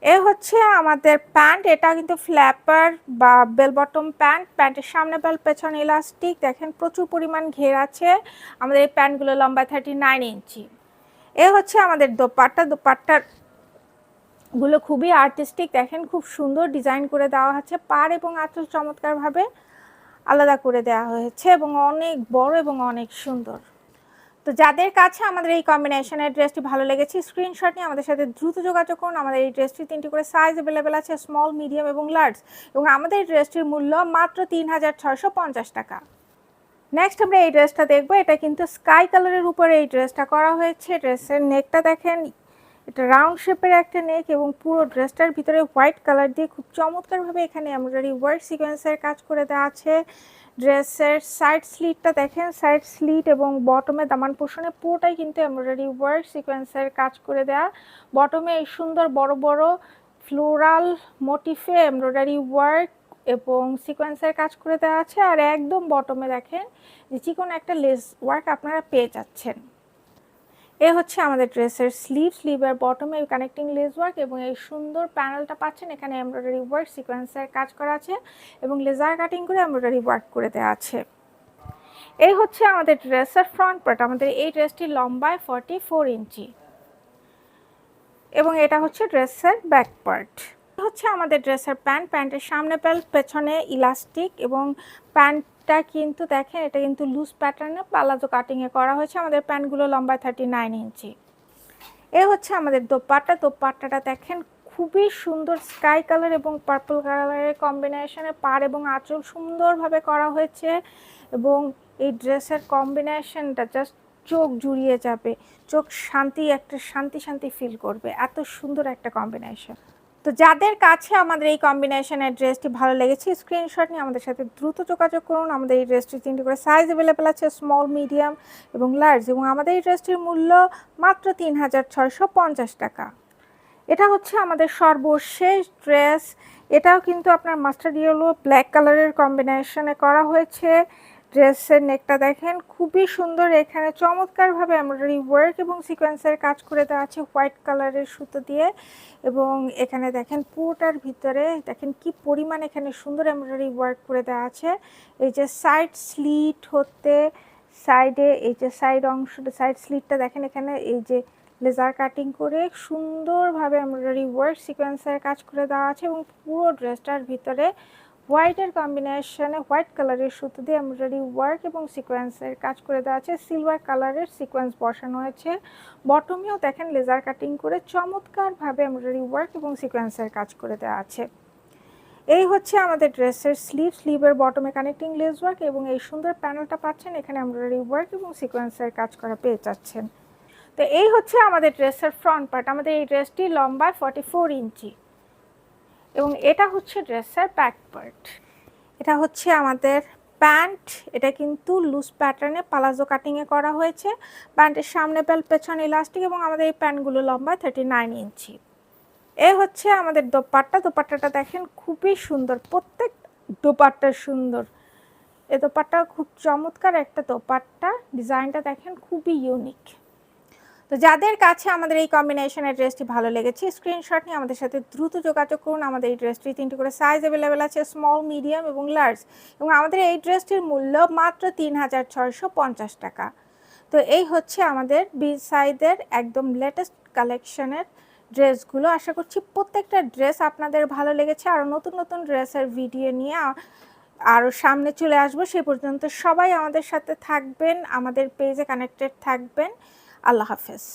এ হচ্ছে আমাদের প্যান্ট, এটা কিন্তু ফ্ল্যাপার বা বেল বটম প্যান্ট। প্যান্টের সামনে বেল, পেছনে ইলাস্টিক, দেখেন প্রচুর পরিমাণ ঘের আছে। আমাদের এই প্যান্টগুলো লম্বা 39 ইঞ্চি। এ হচ্ছে আমাদের দোপাট্টা, দোপাট্টার গুলো খুবই আর্টিস্টিক, দেখেন খুব সুন্দর ডিজাইন করে দেওয়া হচ্ছে। পাড় এবং আঁচল চমৎকারভাবে আলাদা করে দেওয়া হয়েছে এবং অনেক বড় এবং অনেক সুন্দর। তো যাদের কাছে আমাদের এই কম্বিনেশনের ড্রেসটি ভালো লেগেছে স্ক্রিনশট নিয়ে আমাদের সাথে দ্রুত যোগাযোগ করুন। আমাদের এই ড্রেসটির 3টি করে সাইজ অ্যাভেলেবেল আছে, স্মল, মিডিয়াম এবং লার্জ, এবং আমাদের এই ড্রেসটির মূল্য মাত্র 3650 টাকা। নেক্সট আমরা এই ড্রেসটা দেখবো। এটা কিন্তু স্কাই কালারের উপরে এই ড্রেসটা করা হয়েছে। ড্রেসের নেকটা দেখেন, এটা রাউন্ড শেপের একটা নেক এবং পুরো ড্রেসটার ভিতরে হোয়াইট কালার দিয়ে খুব চমৎকারভাবে এখানে এমব্রয়ডারি ওয়ার্ক সিকোয়েন্সের কাজ করে দেওয়া আছে। ড্রেসের সাইড স্লিটটা দেখেন, সাইড স্লিট এবং বটমে দামান পোর্শনে পুরোটাই কিন্তু এমব্রয়ডারি ওয়ার্ক সিকোয়েন্সের কাজ করে দেওয়া। বটমে এই সুন্দর বড় বড় ফ্লোরাল মোটিফে এমব্রয়ডারি ওয়ার্ক এবং সিকোয়েন্সের কাজ করে দেওয়া আছে। আর একদম বটমে দেখেন যে চিকন একটা লেস ওয়ার্ক আপনারা পেয়ে যাচ্ছেন। এ হচ্ছে আমাদের ড্রেসের স্লিভ, স্লিভের বটমে কানেক্টিং লেস ওয়ার্ক এবং এই সুন্দর প্যানেলটা পাচ্ছেন। এখানে এমব্রয়ডারি ওয়ার্ক সিকোয়েন্সের কাজ করা আছে এবং লেজার কাটিং করে এমব্রয়ডারি ওয়ার্ক করে দেওয়া আছে। এই হচ্ছে আমাদের ড্রেসের ফ্রন্ট পার্ট। আমাদের এই ড্রেসটি লম্বায় 44 ইঞ্চি এবং এটা হচ্ছে ড্রেসের ব্যাক পার্ট। হচ্ছে আমাদের ড্রেসের প্যান্ট, প্যান্টের সামনে বেল্ট, পেছনে ইলাস্টিক এবং প্যান্টটা কিন্তু দেখেন এটা কিন্তু লুজ প্যাটার্নে পালাজো কাটিংয়ে করা হয়েছে। আমাদের প্যান্টগুলো লম্বায় 39 ইঞ্চি। এ হচ্ছে আমাদের দোপাট্টা, দোপাট্টাটা দেখেন খুবই সুন্দর স্কাই কালার এবং পার্পল কালারের কম্বিনেশনে পাড় এবং আঁচল সুন্দরভাবে করা হয়েছে এবং এই ড্রেসের কম্বিনেশনটা জাস্ট চোখ জুড়িয়ে যাবে, চোখ শান্তি একটা শান্তি শান্তি ফিল করবে, এত সুন্দর একটা কম্বিনেশন। তো যাদের কাছে আমাদের এই কম্বিনেশনের ড্রেসটি ভালো লেগেছে স্ক্রিনশট নিয়ে আমাদের সাথে দ্রুত যোগাযোগ করুন। আমাদের এই ড্রেসটির 3টি করে সাইজ অ্যাভেলেবেল আছে, স্মল, মিডিয়াম এবং লার্জ, এবং আমাদের এই ড্রেসটির মূল্য মাত্র 3650 টাকা। এটা হচ্ছে আমাদের সর্বশেষ ড্রেস। এটাও কিন্তু আপনার মাস্টার্ড ইয়েলো ব্ল্যাক কালারের কম্বিনেশনে করা হয়েছে। ড্রেসের নেকটা দেখেন খুবই সুন্দর, এখানে চমৎকারভাবে এমব্রয়ডারি ওয়ার্ক এবং সিকোয়েন্সের কাজ করে দেওয়া আছে হোয়াইট কালারের সুতো দিয়ে। এবং এখানে দেখেন পুরোটার ভিতরে দেখেন কি পরিমাণ এখানে সুন্দর এমব্রয়ডারি ওয়ার্ক করে দেওয়া আছে। এই যে সাইড স্লিট হতে সাইডে এই যে সাইড অংশটা সাইড স্লিটটা দেখেন, এখানে এই যে লেজার কাটিং করে সুন্দরভাবে এমব্রয়ডারি ওয়ার্ক সিকোয়েন্সের কাজ করে দেওয়া আছে। এবং পুরো ড্রেসটার ভিতরে হোয়াইটের কম্বিনেশনে হোয়াইট কালারের সুতো দিয়ে এমব্রয়ডারি ওয়ার্ক এবং সিকোয়েন্সের কাজ করে দেওয়া আছে। সিলভার কালারের সিকোয়েন্স বসানো হয়েছে। বটমেও দেখেন লেজার কাটিং করে চমৎকারভাবে এমব্রয়ডারি ওয়ার্ক এবং সিকোয়েন্সের কাজ করে দেওয়া আছে। এই হচ্ছে আমাদের ড্রেসের স্লিভের বটমে কানেক্টিং লেস ওয়ার্ক এবং এই সুন্দর প্যানেলটা পাচ্ছেন, এখানে এমব্রয়ডারি ওয়ার্ক এবং সিকোয়েন্সের কাজ করা পেয়ে যাচ্ছেন। তো এই হচ্ছে আমাদের ড্রেসের ফ্রন্ট পার্ট। আমাদের এই ড্রেসটি লম্বায় 44 ইঞ্চি এবং এটা হচ্ছে ড্রেসের ব্যাক পার্ট। এটা হচ্ছে আমাদের প্যান্ট, এটা কিন্তু লুজ প্যাটার্নে পালাজো কাটিংয়ে করা হয়েছে। প্যান্টের সামনে বেল্ট, পেছনে ইলাস্টিক এবং আমাদের এই প্যান্টগুলো লম্বায় 39 ইঞ্চি। এই হচ্ছে আমাদের দোপাট্টা। দোপাট্টাটা দেখেন খুবই সুন্দর, প্রত্যেক দোপাট্টা সুন্দর। এই দোপাট্টা খুব চমৎকার একটা দোপাট্টা, ডিজাইনটা দেখেন খুবই ইউনিক। তো যাদের কাছে আমাদের এই কম্বিনেশনের ড্রেসটি ভালো লেগেছে স্ক্রিনশট নিয়ে আমাদের সাথে দ্রুত যোগাযোগ করুন। আমাদের এই ড্রেসটি 3টি করে সাইজ অ্যাভেলেবেল আছে, স্মল, মিডিয়াম এবং লার্জ। এবং আমাদের এই ড্রেসটির মূল্য মাত্র 3650 টাকা। তো এই হচ্ছে আমাদের বিগ সাইজের একদম লেটেস্ট কালেকশনের ড্রেসগুলো। আশা করছি প্রত্যেকটা ড্রেস আপনাদের ভালো লেগেছে। আরও নতুন নতুন ড্রেসের ভিডিও নিয়ে আরও সামনে চলে আসবো। সে পর্যন্ত সবাই আমাদের সাথে থাকবেন, আমাদের পেজে কানেক্টেড থাকবেন। আল্লাহ হাফেজ।